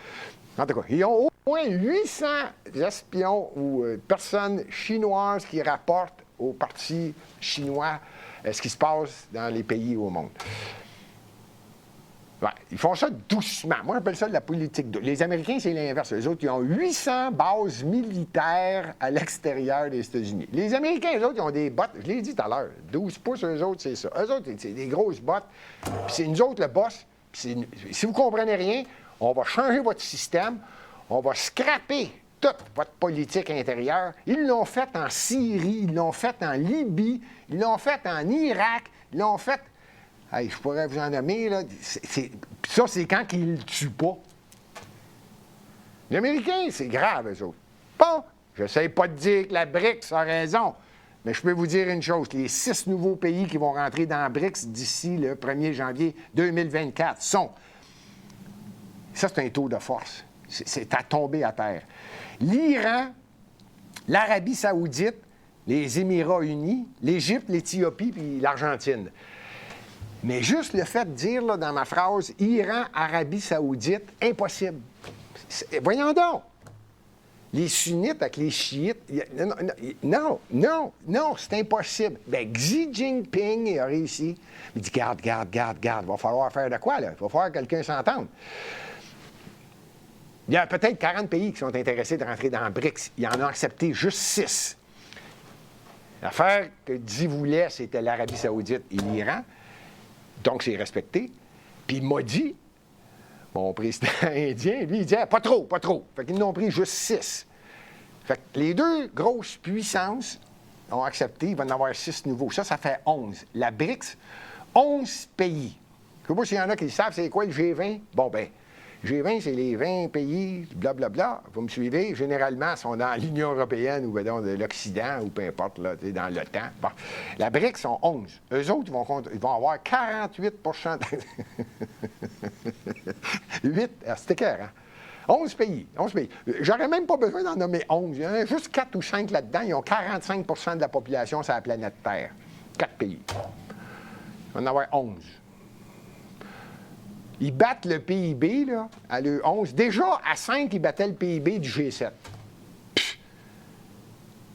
En tout cas, ils ont au moins 800 espions ou personnes chinoises qui rapportent au Parti chinois ce qui se passe dans les pays au monde. Ouais, ils font ça doucement. Moi, j'appelle ça de la politique douce. Les Américains, c'est l'inverse. Les autres, ils ont 800 bases militaires à l'extérieur des États-Unis. Les Américains, eux autres, ils ont des bottes, je l'ai dit tout à l'heure, 12 pouces, eux autres, c'est ça. Eux autres, c'est des grosses bottes. Puis c'est nous autres, le boss. Puis si vous ne comprenez rien, on va changer votre système, on va scraper toute votre politique intérieure. Ils l'ont fait en Syrie, ils l'ont fait en Libye, ils l'ont fait en Irak, ils l'ont fait... Hey, je pourrais vous en nommer, là. Ça, c'est quand ils ne le tuent pas. Les Américains, c'est grave, eux autres. Bon, je n'essaie pas de dire que la BRICS a raison, mais je peux vous dire une chose. Les 6 nouveaux pays qui vont rentrer dans la BRICS d'ici le 1er janvier 2024 sont... Ça, c'est un taux de force. C'est à tomber à terre. L'Iran, l'Arabie saoudite les Émirats unis, l'Égypte, l'Éthiopie puis l'Argentine. Mais juste le fait de dire là, dans ma phrase Iran, Arabie saoudite, impossible. Voyons donc. Les sunnites avec les chiites, non, c'est impossible. Bien, Xi Jinping a réussi. Il dit, garde, il va falloir faire de quoi, là? Il va falloir que quelqu'un s'entende. Il y a peut-être 40 pays qui sont intéressés de rentrer dans le BRICS. Il en a accepté juste 6. L'affaire que Xi voulait, c'était l'Arabie saoudite et l'Iran. Donc, c'est respecté. Puis il m'a dit, mon président indien, lui, il disait, pas trop. Fait qu'ils n'ont pris juste 6. Fait que les deux grosses puissances ont accepté, il va en avoir 6 nouveaux. Ça fait 11. La BRICS, 11 pays. Je ne sais pas s'il y en a qui savent c'est quoi le G20. Bon, ben G20, c'est les 20 pays, blablabla. Vous me suivez? Généralement, ils sont dans l'Union européenne ou dans l'Occident ou peu importe, là, dans l'OTAN. Bon. La BRICS sont 11. Eux autres, ils vont avoir 48 8, c'était clair, hein? 11 pays. J'aurais même pas besoin d'en nommer 11. Il y en a juste 4 ou 5 là-dedans. Ils ont 45 de la population sur la planète Terre. 4 pays. Il va en avoir 11. Ils battent le PIB, là, à le 11. Déjà, à 5, ils battaient le PIB du G7. Pff.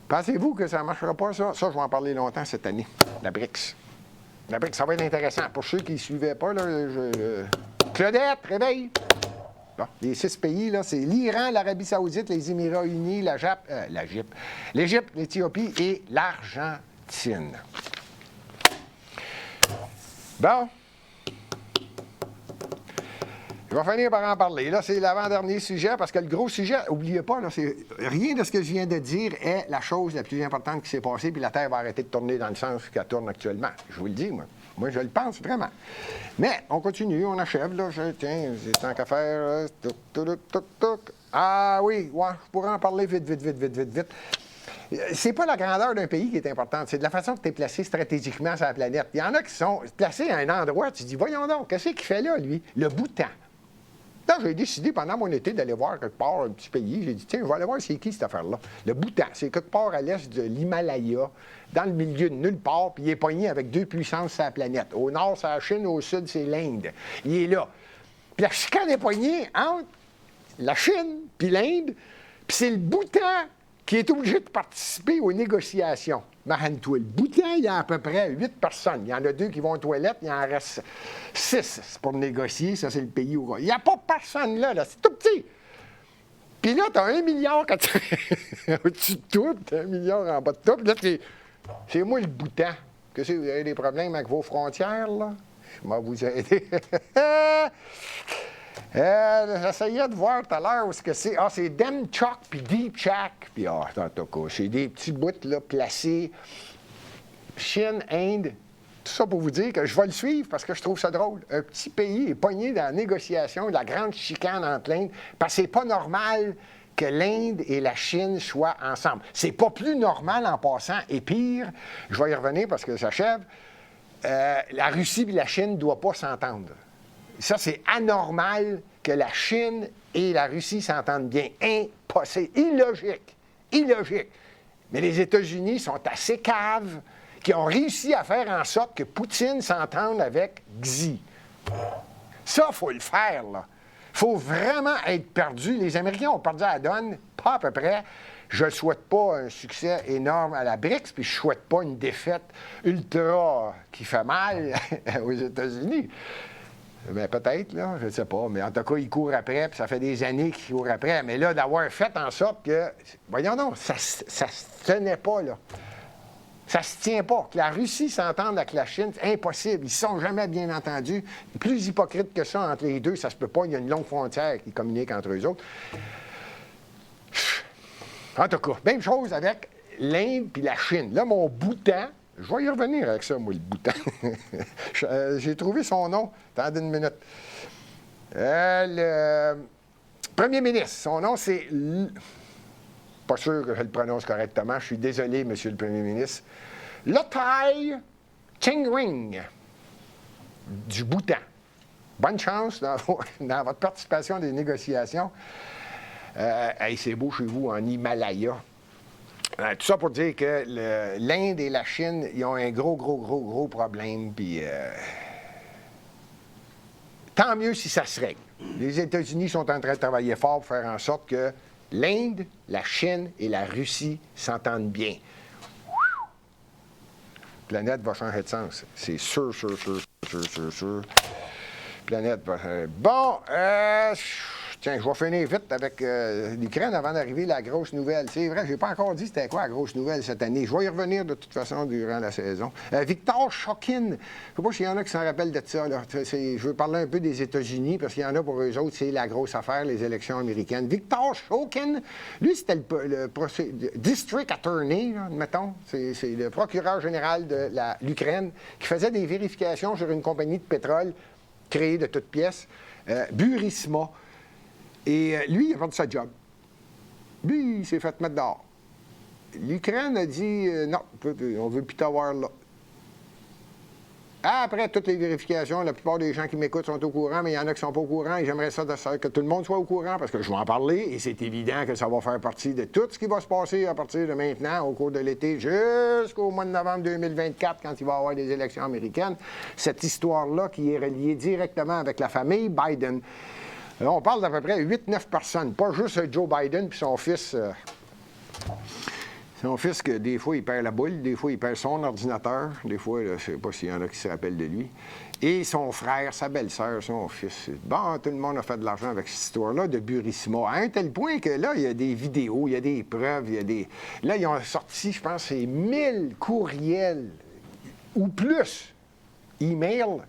Pensez-vous que ça ne marchera pas, ça? Ça, je vais en parler longtemps cette année. La BRICS. La BRICS, ça va être intéressant. Pour ceux qui ne suivaient pas, là, Claudette, réveille! Bon, les 6 pays, là, c'est l'Iran, l'Arabie saoudite, les Émirats unis, l'Égypte, l'Éthiopie et l'Argentine. Bon. Je vais finir par en parler. Là, c'est l'avant-dernier sujet, parce que le gros sujet, n'oubliez pas, là, c'est rien de ce que je viens de dire est la chose la plus importante qui s'est passée, puis la Terre va arrêter de tourner dans le sens qu'elle tourne actuellement. Je vous le dis, moi. Moi, je le pense vraiment. Mais on continue, on achève, là. Tiens, j'ai tant qu'à faire. Ah oui, ouais, je pourrais en parler vite. C'est pas la grandeur d'un pays qui est importante, c'est de la façon que tu es placé stratégiquement sur la planète. Il y en a qui sont placés à un endroit, tu te dis, voyons donc, qu'est-ce qu'il fait là, lui? Le Bhoutan. Là, j'ai décidé pendant mon été d'aller voir quelque part un petit pays. J'ai dit, tiens, je vais aller voir c'est qui cette affaire-là. Le Bhoutan, c'est quelque part à l'est de l'Himalaya, dans le milieu de nulle part, puis il est pogné avec 2 puissances sur la planète. Au nord, c'est la Chine, au sud, c'est l'Inde. Il est là. Puis la chicane est poignée entre la Chine puis l'Inde, puis c'est le Bhoutan qui est obligé de participer aux négociations. Marantou, le Bhoutan, il y a à peu près 8 personnes. Il y en a 2 qui vont aux toilettes, il en reste 6 pour négocier. Ça, c'est le pays où... Il n'y a pas personne là, c'est tout petit. Puis là, tu as 1 milliard au-dessus de tout, tu as 1 milliard en bas de tout. Puis là, c'est moi le Bhoutan. Que c'est, vous avez des problèmes avec vos frontières, là? Je vais vous aider. J'essayais de voir tout à l'heure où c'est. Ah, c'est Demchok puis Deepchak. Puis, c'est des petits bouts là, placés. Chine, Inde. Tout ça pour vous dire que je vais le suivre parce que je trouve ça drôle. Un petit pays est pogné dans la négociation de la grande chicane entre l'Inde parce que c'est pas normal que l'Inde et la Chine soient ensemble. C'est pas plus normal en passant. Et pire, je vais y revenir parce que j'achève, la Russie et la Chine ne doivent pas s'entendre. Ça, c'est anormal que la Chine et la Russie s'entendent bien. Impossible. Illogique. Mais les États-Unis sont assez caves qui ont réussi à faire en sorte que Poutine s'entende avec Xi. Ça, il faut le faire, là. Il faut vraiment être perdu. Les Américains ont perdu à la donne, pas à peu près. Je ne souhaite pas un succès énorme à la BRICS, puis je ne souhaite pas une défaite ultra qui fait mal aux États-Unis. Bien, peut-être, là, je ne sais pas. Mais en tout cas, ils courent après, puis ça fait des années qu'ils courent après. Mais là, d'avoir fait en sorte que... Voyons donc, ça ne se tenait pas, là. Ça ne se tient pas. Que la Russie s'entende avec la Chine, c'est impossible. Ils ne sont jamais bien entendus. Plus hypocrite que ça entre les deux, ça ne se peut pas. Il y a une longue frontière qui communique entre eux autres. En tout cas, même chose avec l'Inde puis la Chine. Là, mon Bhoutan, je vais y revenir avec ça, moi, le Bhoutan. J'ai trouvé son nom. Attendez une minute. Le premier ministre, son nom, c'est... Pas sûr que je le prononce correctement. Je suis désolé, monsieur le premier ministre. Lothai Chingring, du Bhoutan. Bonne chance dans votre participation à des négociations. Hey, c'est beau chez vous, en Himalaya. Tout ça pour dire que l'Inde et la Chine, ils ont un gros problème, puis tant mieux si ça se règle. Les États-Unis sont en train de travailler fort pour faire en sorte que l'Inde, la Chine et la Russie s'entendent bien. La planète va changer de sens. C'est sûr. La planète va changer. Bon, tiens, je vais finir vite avec l'Ukraine avant d'arriver à la grosse nouvelle. C'est vrai, je n'ai pas encore dit c'était quoi la grosse nouvelle cette année. Je vais y revenir de toute façon durant la saison. Viktor Shokin, je ne sais pas s'il y en a qui s'en rappellent de ça. Là. Je veux parler un peu des États-Unis parce qu'il y en a pour eux autres, c'est la grosse affaire, les élections américaines. Viktor Shokin, lui, c'était le district attorney, là, admettons. C'est le procureur général de l'Ukraine qui faisait des vérifications sur une compagnie de pétrole créée de toutes pièces, Burisma. Et lui, il a perdu sa job. Lui, il s'est fait mettre dehors. L'Ukraine a dit non, on ne veut plus t'avoir là. Après toutes les vérifications, la plupart des gens qui m'écoutent sont au courant, mais il y en a qui ne sont pas au coururant et j'aimerais ça que tout le monde soit au courant parce que je vais en parler et c'est évident que ça va faire partie de tout ce qui va se passer à partir de maintenant, au cours de l'été, jusqu'au mois de novembre 2024, quand il va y avoir des élections américaines. Cette histoire-là qui est reliée directement avec la famille Biden. Là, on parle d'à peu près 8-9 personnes, pas juste Joe Biden puis son fils. Son fils, que des fois, il perd la boule, des fois, il perd son ordinateur, des fois, là, je ne sais pas s'il y en a qui se rappellent de lui. Et son frère, sa belle-sœur, son fils. Bon, tout le monde a fait de l'argent avec cette histoire-là de Burisma, à un tel point que là, il y a des vidéos, il y a des preuves, il y a des... Là, ils ont sorti, je pense, c'est 1000 courriels ou plus,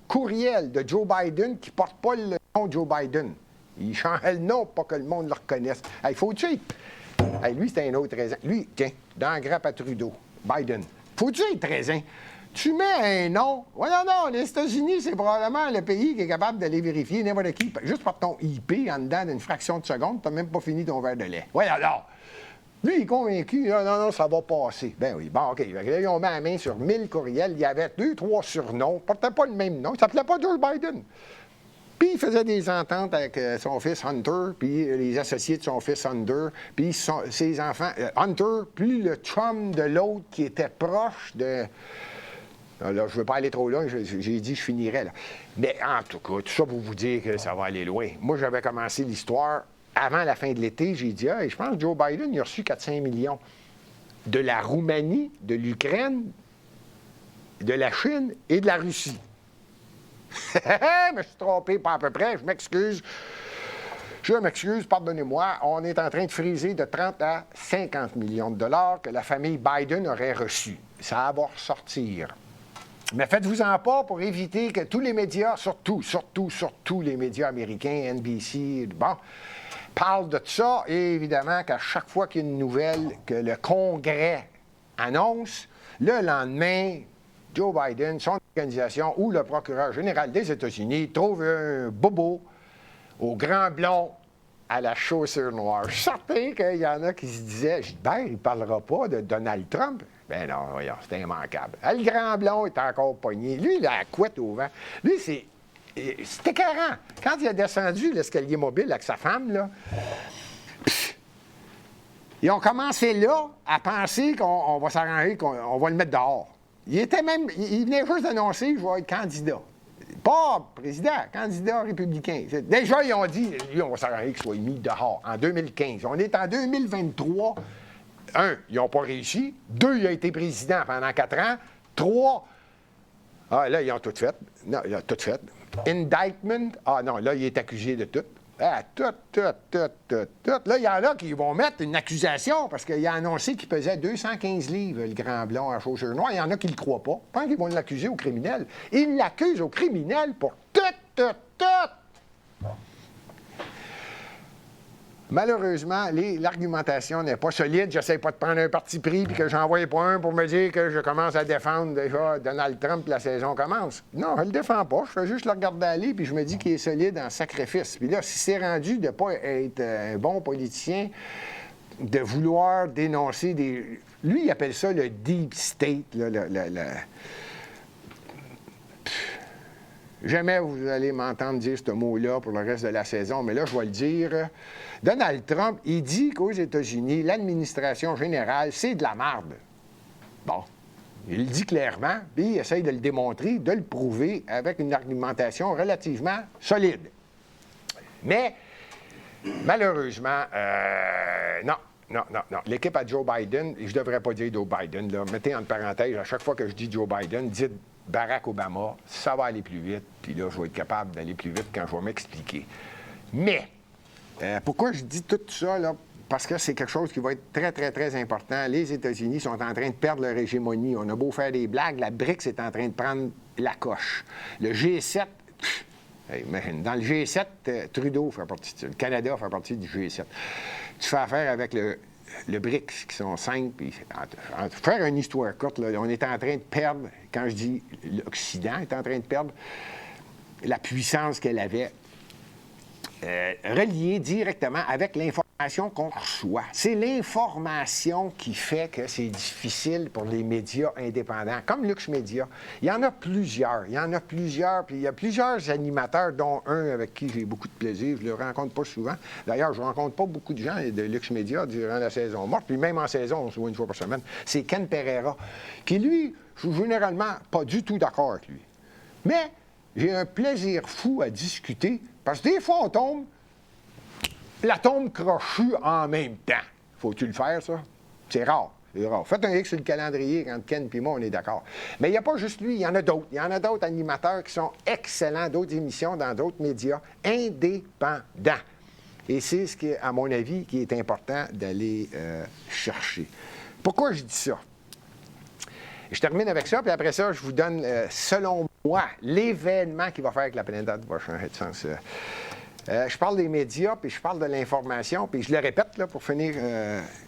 courriels de Joe Biden qui ne portent pas le nom Joe Biden. Il change le nom pour pas que le monde le reconnaisse. Il faut-tu être... lui, c'était un autre raisin. Lui, tiens, dans la grappe à Trudeau, Biden. Faut-tu être raisin? Tu mets un nom. Voyons non, les États-Unis, c'est probablement le pays qui est capable d'aller vérifier n'importe qui. Juste par ton IP en dedans d'une fraction de seconde, tu n'as même pas fini ton verre de lait. Voyons non. Lui, il est convaincu, non, ça va passer. Ben oui, bon, OK. Là, ils ont mis la main sur 1000 courriels. Il y avait 2-3 surnoms. Ils ne portaient pas le même nom. Il ne s'appelait pas Joe Biden. Puis il faisait des ententes avec son fils Hunter, puis les associés de son fils Hunter, puis ses enfants. Hunter, puis le chum de l'autre qui était proche de... Là, je ne veux pas aller trop loin, j'ai dit que je finirais là. Mais en tout cas, tout ça pour vous dire que ça va aller loin. Moi, j'avais commencé l'histoire avant la fin de l'été. J'ai dit, je pense que Joe Biden, il a reçu 400 millions de la Roumanie, de l'Ukraine, de la Chine et de la Russie. Je me suis trompé, pas à peu près, je m'excuse. Je m'excuse, pardonnez-moi. On est en train de friser de 30 à 50 millions de dollars que la famille Biden aurait reçus. Ça va ressortir. Mais faites-vous-en pas pour éviter que tous les médias, surtout les médias américains, NBC, parlent de ça. Et évidemment qu'à chaque fois qu'il y a une nouvelle que le Congrès annonce, le lendemain, Joe Biden, son organisation ou le procureur général des États-Unis trouve un bobo au grand blond à la chaussure noire. Je suis certain qu'il y en a qui se disaient, Gilbert, il ne parlera pas de Donald Trump. Ben non, voyons, c'est immanquable. Le grand blond est encore pogné. Lui, il a la couette au vent. Lui, c'est écœurant. Quand il a descendu l'escalier mobile avec sa femme, là, ils ont commencé là à penser qu'on va s'arranger, qu'on va le mettre dehors. Il venait juste d'annoncer que je vais être candidat. Pas président, candidat républicain. Déjà, ils ont dit, lui, on va s'arranger qu'il soit mis dehors en 2015. On est en 2023. 1, ils n'ont pas réussi. 2, il a été président pendant 4 ans. 3, là, ils ont tout fait. Non, il a tout fait. Indictment, non, là, il est accusé de tout. Tout. Là, il y en a qui vont mettre une accusation parce qu'il a annoncé qu'il pesait 215 livres, le grand blond à chaussures noires. Il y en a qui ne le croient pas. Je pense qu'ils vont l'accuser au criminel. Ils l'accusent au criminel pour tout. Malheureusement, l'argumentation n'est pas solide. Je n'essaie pas de prendre un parti pris puis que j'en envoie pas un pour me dire que je commence à défendre déjà Donald Trump et la saison commence. Non, je ne le défends pas. Je fais juste le regarder aller puis je me dis qu'il est solide en sacrifice. Puis là, si c'est rendu de ne pas être un bon politicien, de vouloir dénoncer des... Lui, il appelle ça le deep state, Jamais vous allez m'entendre dire ce mot-là pour le reste de la saison, mais là, je vais le dire. Donald Trump, il dit qu'aux États-Unis, l'administration générale, c'est de la merde. Bon. Il le dit clairement, puis il essaye de le démontrer, de le prouver avec une argumentation relativement solide. Mais, malheureusement, non. L'équipe à Joe Biden, et je ne devrais pas dire Joe Biden, là, mettez entre parenthèses, à chaque fois que je dis Joe Biden, dites Barack Obama, ça va aller plus vite, puis là, je vais être capable d'aller plus vite quand je vais m'expliquer. Mais, pourquoi je dis tout ça, là? Parce que c'est quelque chose qui va être très, très, très important. Les États-Unis sont en train de perdre leur hégémonie. On a beau faire des blagues, la BRICS est en train de prendre la coche. Le G7, imagine, dans le G7, Trudeau fait partie de ça. Le Canada fait partie du G7. Tu fais affaire avec le BRICS, qui sont 5. Puis, faire une histoire courte, là, on est en train de perdre, quand je dis l'Occident est en train de perdre, la puissance qu'elle avait reliée directement avec l'information qu'on reçoit. C'est l'information qui fait que c'est difficile pour les médias indépendants, comme Lux Media. Il y en a plusieurs, puis il y a plusieurs animateurs, dont un avec qui j'ai beaucoup de plaisir. Je ne le rencontre pas souvent. D'ailleurs, je ne rencontre pas beaucoup de gens de Lux Media durant la saison morte, puis même en saison, on se voit une fois par semaine. C'est Ken Pereira, qui, lui, je suis généralement pas du tout d'accord avec lui. Mais j'ai un plaisir fou à discuter, parce que des fois, on tombe, la tombe crochue en même temps. Faut-tu le faire, ça? C'est rare. Faites un X sur le calendrier quand Ken et moi, on est d'accord. Mais il n'y a pas juste lui, il y en a d'autres. Il y en a d'autres animateurs qui sont excellents, d'autres émissions dans d'autres médias, indépendants. Et c'est ce qui, à mon avis, qui est important d'aller chercher. Pourquoi je dis ça? Je termine avec ça, puis après ça, je vous donne, selon moi, l'événement qui va faire que la planète va changer de sens. Je parle des médias, puis je parle de l'information, puis je le répète là, pour finir.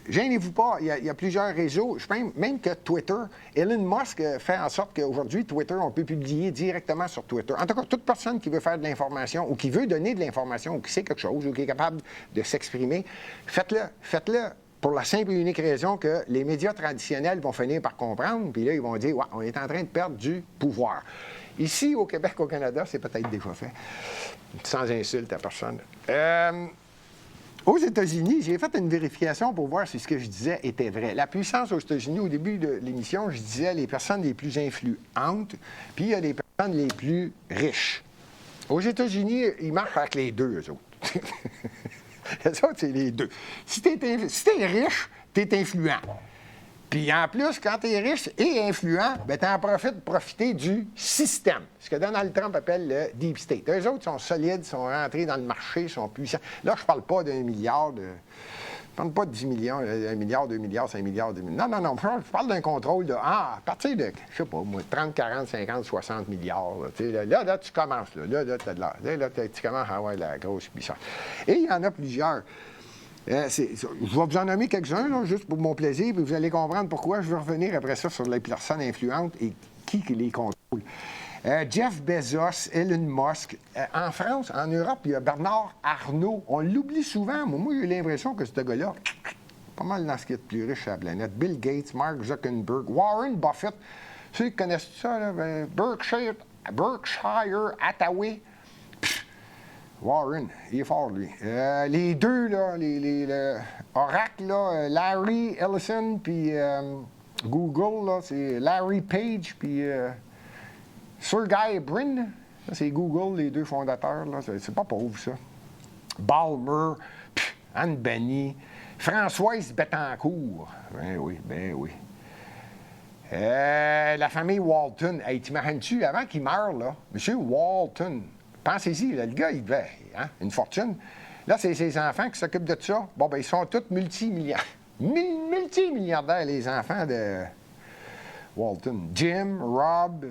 Gênez-vous pas, il y a plusieurs réseaux. Je pense même que Twitter, Elon Musk fait en sorte qu'aujourd'hui, Twitter, on peut publier directement sur Twitter. En tout cas, toute personne qui veut faire de l'information ou qui veut donner de l'information ou qui sait quelque chose ou qui est capable de s'exprimer, faites-le. Pour la simple et unique raison que les médias traditionnels vont finir par comprendre, puis là, ils vont dire, ouais, on est en train de perdre du pouvoir. Ici, au Québec, au Canada, c'est peut-être déjà fait, sans insulte à personne. Aux États-Unis, j'ai fait une vérification pour voir si ce que je disais était vrai. La puissance aux États-Unis, au début de l'émission, je disais les personnes les plus influentes, puis il y a les personnes les plus riches. Aux États-Unis, ils marchent avec les deux, eux autres. Les autres, c'est les deux. Si t'es riche, t'es influent. Puis en plus, quand t'es riche et influent, ben t'en profites pour profiter du système. Ce que Donald Trump appelle le Deep State. Eux autres sont solides, sont rentrés dans le marché, sont puissants. Là, je parle pas d'1 milliard Je ne parle pas de 10 millions, 1 milliard, 2 milliards, 5 milliards, 2 milliards. Non. Je parle d'un contrôle de, à partir de, je sais pas, moi, 30, 40, 50, 60 milliards. Là, tu commences. Là, tu as de l'air. Là, tu commences à avoir la grosse puissance. Et il y en a plusieurs. Je vais vous en nommer quelques-uns, là, juste pour mon plaisir, puis vous allez comprendre pourquoi. Je vais revenir après ça sur les personnes influentes et qui les contrôle. Jeff Bezos, Elon Musk. En France, en Europe, il y a Bernard Arnault. On l'oublie souvent. Moi, j'ai l'impression que ce gars-là, pas mal dans ce qui est le plus riche sur la planète. Bill Gates, Mark Zuckerberg, Warren Buffett. Ceux qui connaissent ça, là, Berkshire Hathaway. Warren, il est fort, lui. Les deux, là, les Oracle, là, Larry Ellison, puis Google, là, c'est Larry Page, puis Sergey Brin, c'est Google, les deux fondateurs, là, c'est pas pauvre, ça. Ballmer, Anne Banny, Françoise Bettencourt. Ben oui. La famille Walton. Hey, t'imagines-tu, avant qu'il meure, là, M. Walton, pensez-y, là, le gars, il devait, une fortune. Là, c'est ses enfants qui s'occupent de ça. Bon, ben ils sont tous multimilliardaires. Multimilliardaires, les enfants de Walton. Jim, Rob,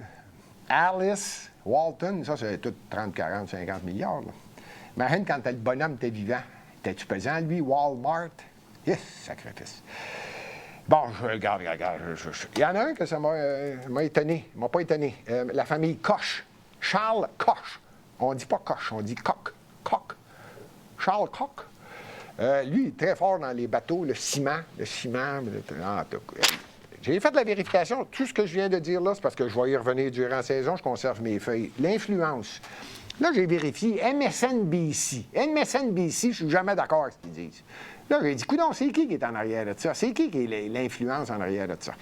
Alice, Walton, ça, c'est tout 30, 40, 50 milliards. Là. Imagine quand le bonhomme était vivant. T'es-tu pesant, lui, Walmart? Yes, sacrifice. Bon, regarde. Il y en a un que ça m'a étonné. Il m'a pas étonné. La famille Koch. Charles Koch. On dit pas Koch, on dit Koch. Charles Koch. Lui, il est très fort dans les bateaux, le ciment. J'ai fait la vérification. Tout ce que je viens de dire là, c'est parce que je vais y revenir durant la saison, je conserve mes feuilles. L'influence. Là, j'ai vérifié MSNBC. MSNBC, je ne suis jamais d'accord avec ce qu'ils disent. Là, j'ai dit, coudonc, c'est qui est en arrière de ça? C'est qui est l'influence en arrière de ça?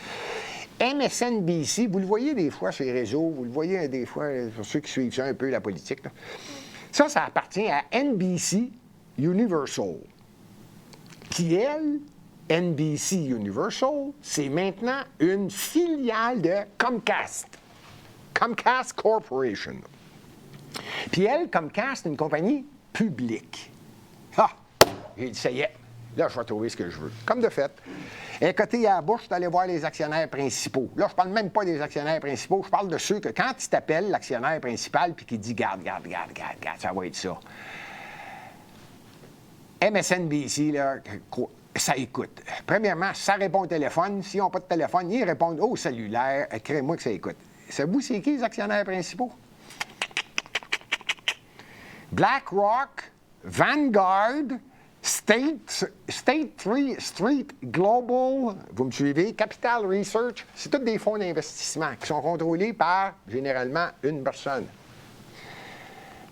MSNBC, vous le voyez des fois sur les réseaux, vous le voyez des fois, pour ceux qui suivent ça un peu, la politique. Là. Ça appartient à NBC Universal, qui, elle, NBC Universal, c'est maintenant une filiale de Comcast. Comcast Corporation. Puis elle, Comcast, c'est une compagnie publique. Ah! J'ai dit, ça y est, là, je vais trouver ce que je veux. Comme de fait. Et côté à la bourse, je suis allé voir les actionnaires principaux. Là, je ne parle même pas des actionnaires principaux, je parle de ceux que, quand il t'appelle l'actionnaire principal puis qu'il dit, garde, ça va être ça. MSNBC, là, ça écoute. Premièrement, ça répond au téléphone. S'ils n'ont pas de téléphone, ils répondent au cellulaire. Crée-moi que ça écoute. Savez-vous, c'est qui les actionnaires principaux? BlackRock, Vanguard, State Street Global, vous me suivez, Capital Research, c'est tous des fonds d'investissement qui sont contrôlés par, généralement, une personne.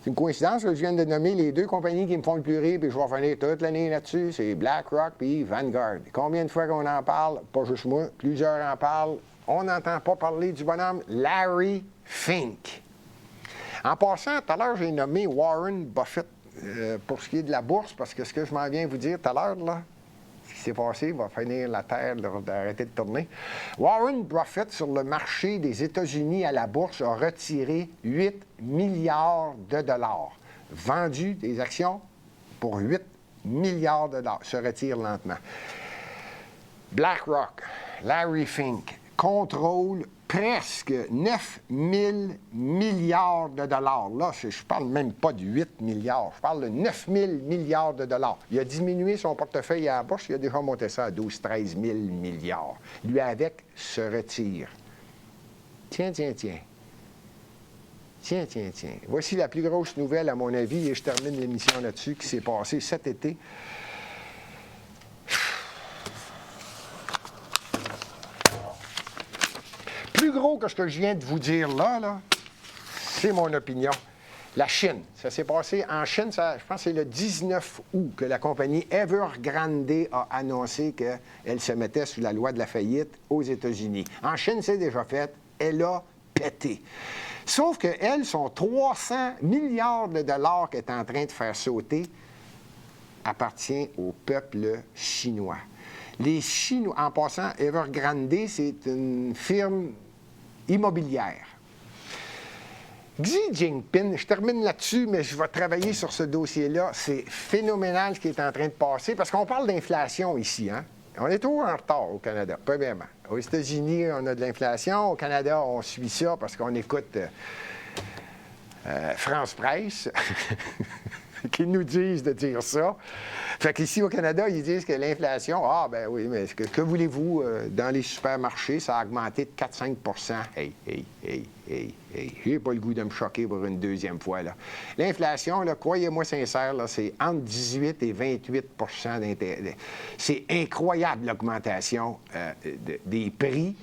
C'est une coïncidence que je viens de nommer les deux compagnies qui me font le plus rire, puis je vais revenir toute l'année là-dessus, c'est BlackRock puis Vanguard. Combien de fois qu'on en parle? Pas juste moi, plusieurs en parlent. On n'entend pas parler du bonhomme Larry Fink. En passant, tout à l'heure, j'ai nommé Warren Buffett pour ce qui est de la bourse, parce que ce que je m'en viens vous dire tout à l'heure, là, ce qui s'est passé va finir la Terre d'arrêter de tourner. Warren Buffett, sur le marché des États-Unis à la bourse, a retiré 8 milliards de dollars. Vendu des actions pour 8 milliards de dollars. Se retire lentement. BlackRock, Larry Fink, contrôle presque 9 000 milliards de dollars. Là, je ne parle même pas de 8 milliards, je parle de 9 000 milliards de dollars. Il a diminué son portefeuille à la bourse, il a déjà monté ça à 12-13 000 milliards. Lui, avec, se retire. Tiens. Voici la plus grosse nouvelle, à mon avis, et je termine l'émission là-dessus, qui s'est passée cet été. Plus gros que ce que je viens de vous dire là, c'est mon opinion. La Chine. Ça s'est passé en Chine, je pense que c'est le 19 août que la compagnie Evergrande a annoncé qu'elle se mettait sous la loi de la faillite aux États-Unis. En Chine, c'est déjà fait. Elle a pété. Sauf qu'elle, son 300 milliards de dollars qu'elle est en train de faire sauter, appartient au peuple chinois. Les Chinois, en passant, Evergrande, c'est une firme immobilière. Xi Jinping, je termine là-dessus, mais je vais travailler sur ce dossier-là. C'est phénoménal ce qui est en train de passer, parce qu'on parle d'inflation ici, hein? On est trop en retard au Canada, premièrement. Aux États-Unis, on a de l'inflation. Au Canada, on suit ça parce qu'on écoute France Presse, qui nous disent de dire ça. Fait qu'ici, au Canada, ils disent que l'inflation, ben oui, mais que voulez-vous, dans les supermarchés, ça a augmenté de 4-5 Hey, j'ai pas le goût de me choquer pour une deuxième fois, là. L'inflation, là, croyez-moi sincère, là, c'est entre 18 et 28 d'intérêt. C'est incroyable, l'augmentation des prix.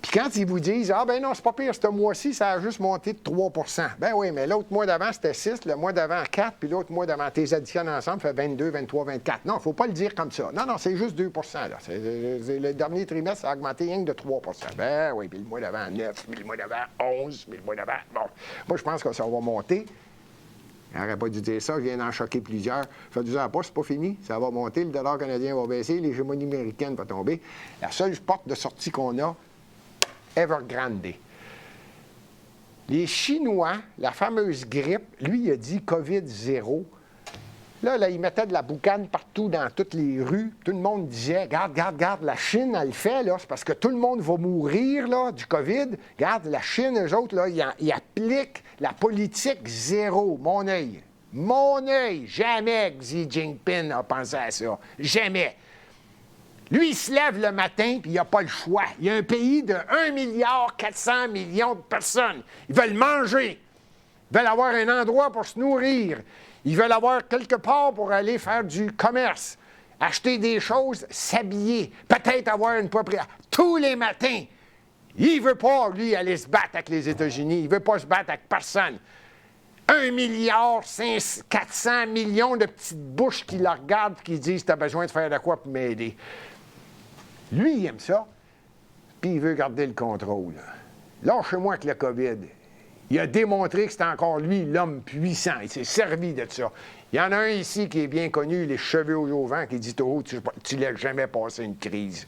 Puis quand ils vous disent, ben non, c'est pas pire, ce mois-ci, ça a juste monté de 3 ben oui, mais l'autre mois d'avant, c'était 6, le mois d'avant, 4, puis l'autre mois d'avant, tes additionnes ensemble, fait 22, 23, 24. Non, il ne faut pas le dire comme ça. Non, c'est juste 2 là. Le dernier trimestre, ça a augmenté rien que de 3 Ben oui, puis le mois d'avant, 9, puis le mois d'avant, 11, puis le mois d'avant, bon. Moi, je pense que ça va monter. Il n'aurait pas dû dire ça, je viens d'en choquer plusieurs. Je dis, c'est pas fini, ça va monter, le dollar canadien va baisser, l'hégémonie américaine va tomber. La seule porte de sortie qu'on a, Evergrande. Les Chinois, la fameuse grippe, lui, il a dit COVID-0. Là, il mettait de la boucane partout dans toutes les rues. Tout le monde disait, regarde, la Chine, elle le fait, là, c'est parce que tout le monde va mourir, là, du COVID. Regarde, la Chine, eux autres, là, ils appliquent la politique zéro. Mon œil, jamais Xi Jinping a pensé à ça. Jamais. Lui, il se lève le matin, puis il n'a pas le choix. Il y a un pays de 1,4 milliard de personnes. Ils veulent manger. Ils veulent avoir un endroit pour se nourrir. Ils veulent avoir quelque part pour aller faire du commerce. acheter des choses, s'habiller, peut-être avoir une propriété. Tous les matins, il ne veut pas, lui, aller se battre avec les États-Unis. Il ne veut pas se battre avec personne. 1 milliard 400 millions de petites bouches qui le regardent et qui disent « T'as besoin de faire de quoi pour m'aider? » Lui, il aime ça, puis il veut garder le contrôle. Lâchez-moi avec le COVID. Il a démontré que c'était encore lui, l'homme puissant. Il s'est servi de ça. Il y en a un ici qui est bien connu, les cheveux au vent, qui dit « Oh, tu ne laisses jamais passer une crise.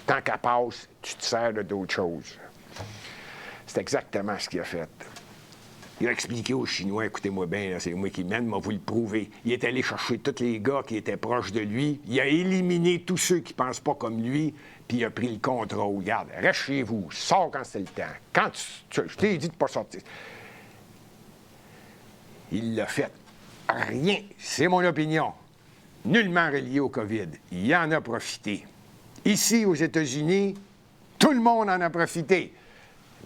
Tant qu'elle passe, tu te sers de d'autres choses. » C'est exactement ce qu'il a fait. Il a expliqué aux Chinois, écoutez-moi bien, c'est moi qui mène, moi vous le prouver. Il est allé chercher tous les gars qui étaient proches de lui. Il a éliminé tous ceux qui ne pensent pas comme lui, puis il a pris le contrôle. Regarde, reste chez vous, sors quand c'est le temps. Quand je t'ai dit de ne pas sortir. Il l'a fait. Rien, c'est mon opinion, nullement relié au COVID. Il en a profité. Ici, aux États-Unis, tout le monde en a profité.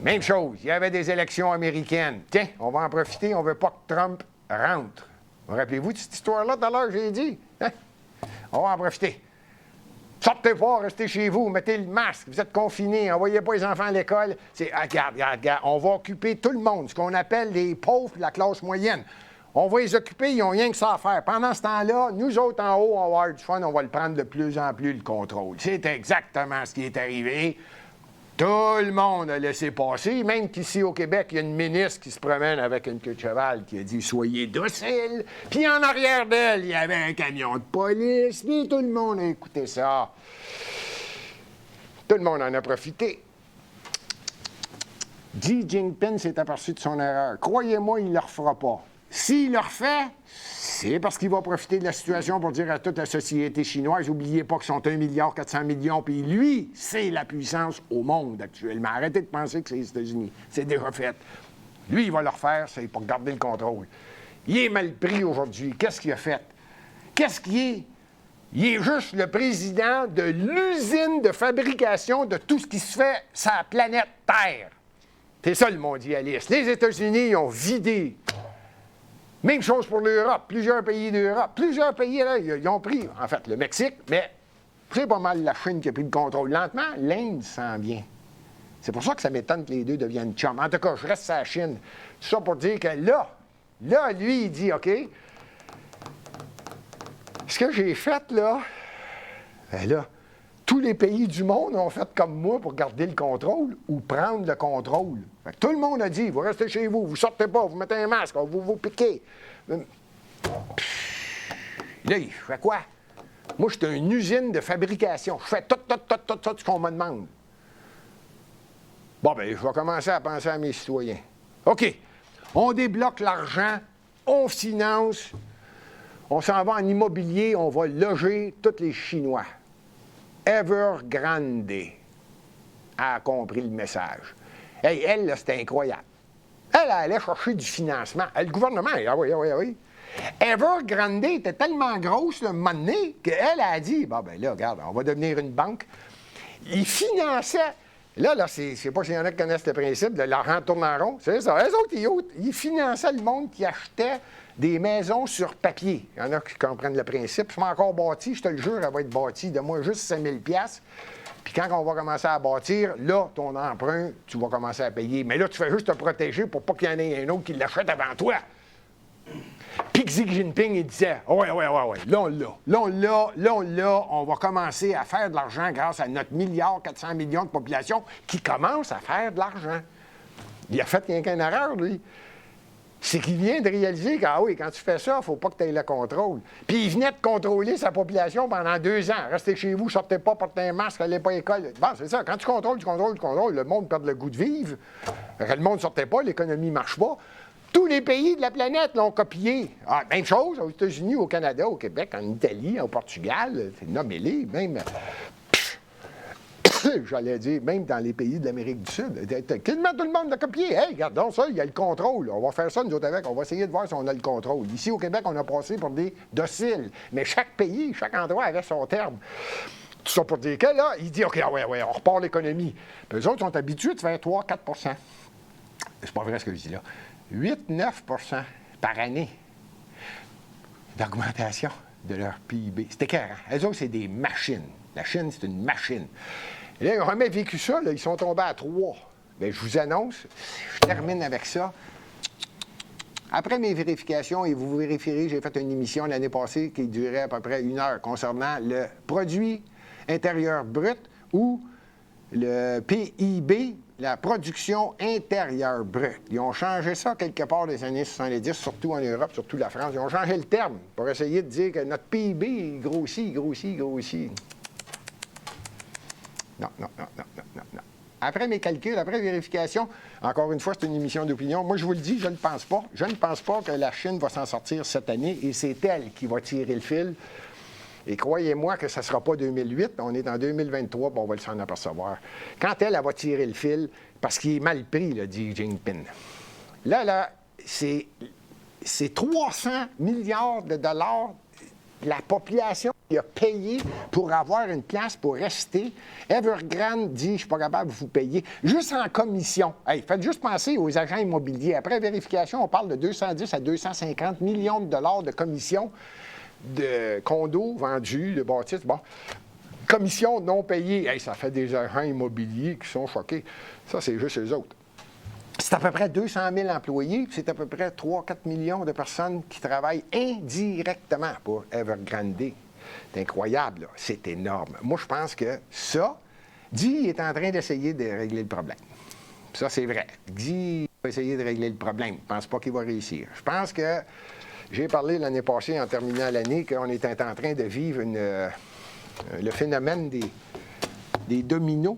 Même chose, il y avait des élections américaines. Tiens, on va en profiter, on ne veut pas que Trump rentre. Vous rappelez-vous de cette histoire-là tout à l'heure, j'ai dit? Hein? On va en profiter. Sortez pas, restez chez vous, mettez le masque, vous êtes confinés, envoyez pas les enfants à l'école. Regarde, on va occuper tout le monde, ce qu'on appelle les pauvres de la classe moyenne. On va les occuper, ils n'ont rien que ça à faire. Pendant ce temps-là, nous autres en haut, on va avoir du fun, on va le prendre de plus en plus, le contrôle. C'est exactement ce qui est arrivé. Tout le monde a laissé passer, même qu'ici au Québec, il y a une ministre qui se promène avec une queue de cheval qui a dit « Soyez docile ». Puis en arrière d'elle, il y avait un camion de police, puis tout le monde a écouté ça. Tout le monde en a profité. Xi Jinping s'est aperçu de son erreur. Croyez-moi, il ne le refera pas. S'il le refait, c'est parce qu'il va profiter de la situation pour dire à toute la société chinoise, n'oubliez pas qu'ils sont 1 milliard 400 millions, puis lui, c'est la puissance au monde actuellement. Arrêtez de penser que c'est les États-Unis. C'est déjà fait. Lui, il va le refaire, c'est pour garder le contrôle. Il est mal pris aujourd'hui. Qu'est-ce qu'il a fait? Qu'est-ce qu'il est? Il est juste le président de l'usine de fabrication de tout ce qui se fait sur la planète Terre. C'est ça le mondialiste. Les États-Unis ont vidé. Même chose pour l'Europe, plusieurs pays d'Europe. Plusieurs pays, là, ils ont pris, en fait, le Mexique, mais c'est pas mal la Chine qui a pris le contrôle. Lentement, l'Inde s'en vient. C'est pour ça que ça m'étonne que les deux deviennent chums. En tout cas, je reste à la Chine. Tout ça pour dire que là, lui, il dit, OK, ce que j'ai fait, là, ben là, tous les pays du monde ont fait comme moi pour garder le contrôle ou prendre le contrôle. Fait que tout le monde a dit, vous restez chez vous, vous sortez pas, vous mettez un masque, vous piquez. Là, il fait quoi? Moi, je suis une usine de fabrication. Je fais tout ce qu'on me demande. Bon, bien, je vais commencer à penser à mes citoyens. OK, on débloque l'argent, on finance, on s'en va en immobilier, on va loger tous les Chinois. Evergrande a compris le message. Hey, elle, là, c'était incroyable. Elle allait chercher du financement. Le gouvernement, ah oui. Evergrande était tellement grosse, le moment donné, qu'elle a dit, bon, ben là, regarde, on va devenir une banque. Ils finançaient. Là, je ne sais pas s'il y en a qui connaissent le principe de l'argent tourne en rond. C'est ça. Eux autres, ils finançaient le monde qui achetait des maisons sur papier. Il y en a qui comprennent le principe. Je suis encore bâti, je te le jure, elle va être bâtie de moi juste 5 000 $. Puis quand on va commencer à bâtir, là, ton emprunt, tu vas commencer à payer. Mais là, tu fais juste te protéger pour pas qu'il y en ait un autre qui l'achète avant toi. Puis Xi Jinping, il disait, ouais, là, on l'a, on va commencer à faire de l'argent grâce à notre 1 milliard 400 millions de population qui commence à faire de l'argent. Il a fait rien qu'une erreur, lui. C'est qu'il vient de réaliser que, ah oui, quand tu fais ça, il ne faut pas que tu aies le contrôle. Puis il venait de contrôler sa population pendant 2 ans. Restez chez vous, sortez pas, portez un masque, allez pas à l'école. Bon, c'est ça. Quand tu contrôles, le monde perd le goût de vivre. Le monde ne sortait pas, l'économie ne marche pas. Tous les pays de la planète l'ont copié. Ah, même chose aux États-Unis, au Canada, au Québec, en Italie, au Portugal. Nommez-les, même... J'allais dire, même dans les pays de l'Amérique du Sud. Quasiment tout le monde l'a copié. Hey, regardons ça, il y a le contrôle. On va faire ça, nous autres, avec. On va essayer de voir si on a le contrôle. Ici, au Québec, on a passé pour des dociles. Mais chaque pays, chaque endroit avait son terme. Tout ça pour dire que là, il dit, OK, on repart l'économie. Puis eux autres sont habitués de faire 3-4 %. C'est pas vrai ce que je dis là. 8-9 % par année d'augmentation. de leur PIB. C'est écœurant. Eux autres, c'est des machines. La Chine, c'est une machine. Et là, ils n'ont jamais vécu ça. Là. Ils sont tombés à 3. Bien, je vous annonce, je termine avec ça. Après mes vérifications, et vous vérifierez, j'ai fait une émission l'année passée qui durait à peu près 1 heure concernant le produit intérieur brut ou le PIB, la production intérieure brute. Ils ont changé ça quelque part des années 70, surtout en Europe, surtout la France. Ils ont changé le terme pour essayer de dire que notre PIB il grossit. Non. Après mes calculs, après vérification, encore une fois, c'est une émission d'opinion. Moi, je vous le dis, je ne pense pas. Je ne pense pas que la Chine va s'en sortir cette année et c'est elle qui va tirer le fil. Et croyez-moi que ça ne sera pas 2008, on est en 2023, bon, on va s'en apercevoir. Quand elle va tirer le fil, parce qu'il est mal pris, là, dit Jinping. Là, c'est 300 milliards de dollars la population qui a payé pour avoir une place pour rester. Evergrande dit, je ne suis pas capable de vous payer, juste en commission. Hey, faites juste penser aux agents immobiliers. Après vérification, on parle de 210 à 250 millions de dollars de commissions de condos vendus, de bâtisses. Bon, commissions non payées. Hey, ça fait des agents immobiliers qui sont choqués. Ça, c'est juste eux autres. C'est à peu près 200 000 employés, puis c'est à peu près 3-4 millions de personnes qui travaillent indirectement pour Evergrande. C'est incroyable, là. C'est énorme. Moi, je pense que ça, Xi est en train d'essayer de régler le problème. Ça, c'est vrai. Xi va essayer de régler le problème. Je ne pense pas qu'il va réussir. Je pense que j'ai parlé l'année passée, en terminant l'année, qu'on était en train de vivre le phénomène des dominos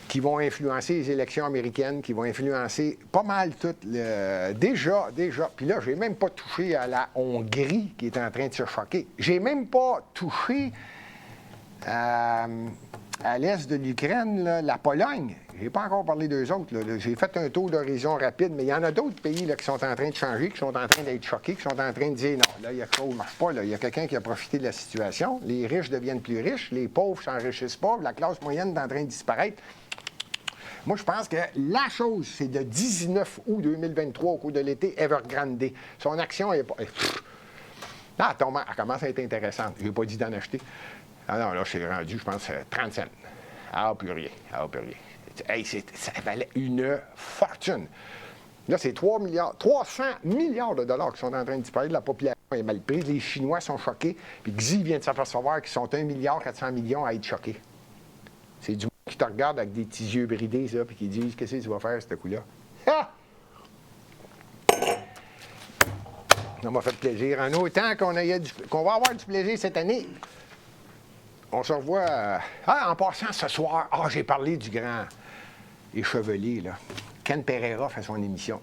qui vont influencer les élections américaines, qui vont influencer pas mal tout. Déjà. Puis là, je n'ai même pas touché à la Hongrie qui est en train de se choquer. J'ai même pas touché à l'est de l'Ukraine, là, la Pologne. Je n'ai pas encore parlé d'eux autres. Là. J'ai fait un tour d'horizon rapide, mais il y en a d'autres pays là, qui sont en train de changer, qui sont en train d'être choqués, qui sont en train de dire non, là, il y a quelque chose qui ne marche pas. Là. Il y a quelqu'un qui a profité de la situation. Les riches deviennent plus riches, les pauvres ne s'enrichissent pas, la classe moyenne est en train de disparaître. Moi, je pense que la chose, c'est de 19 août 2023, au cours de l'été, Evergrande. Son action est pas... Là, elle commence à être intéressante. Je n'ai pas dit d'en acheter. Ah non, là, c'est rendu, je pense, 30 cents. Ah, plus rien. Hey, ça valait une fortune. Là, c'est 300 milliards de dollars qui sont en train de disparaître. La population est mal prise. Les Chinois sont choqués. Puis Xi vient de s'apercevoir qu'ils sont 1 milliard 400 millions à être choqués. C'est du monde qui te regarde avec des petits yeux bridés, ça, puis qui disent « Qu'est-ce que tu vas faire, ce coup-là? » Ah! Ça m'a fait plaisir. En autant qu'on va avoir du plaisir cette année, on se revoit... en passant ce soir, j'ai parlé du grand échevelé, là. Ken Pereira fait son émission.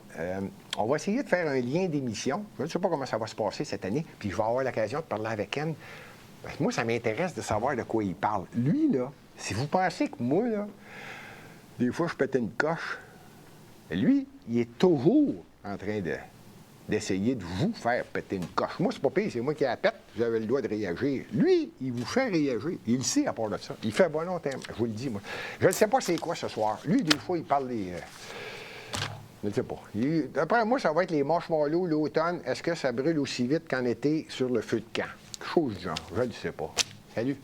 On va essayer de faire un lien d'émission. Je ne sais pas comment ça va se passer cette année, puis je vais avoir l'occasion de parler avec Ken. Parce que moi, ça m'intéresse de savoir de quoi il parle. Lui, là, si vous pensez que moi, là, des fois, je pète une coche, lui, il est toujours en train d'essayer de vous faire péter une coche. Moi, c'est pas pire, c'est moi qui la pète, j'avais le droit de réagir. Lui, il vous fait réagir. Il le sait à part de ça. Il fait volontairement. Je vous le dis, moi. Je ne sais pas c'est quoi ce soir. Lui, des fois, il parle des... je ne sais pas. D'après moi, ça va être les marshmallows, l'automne. Est-ce que ça brûle aussi vite qu'en été sur le feu de camp? Chose du genre. Je ne le sais pas. Salut.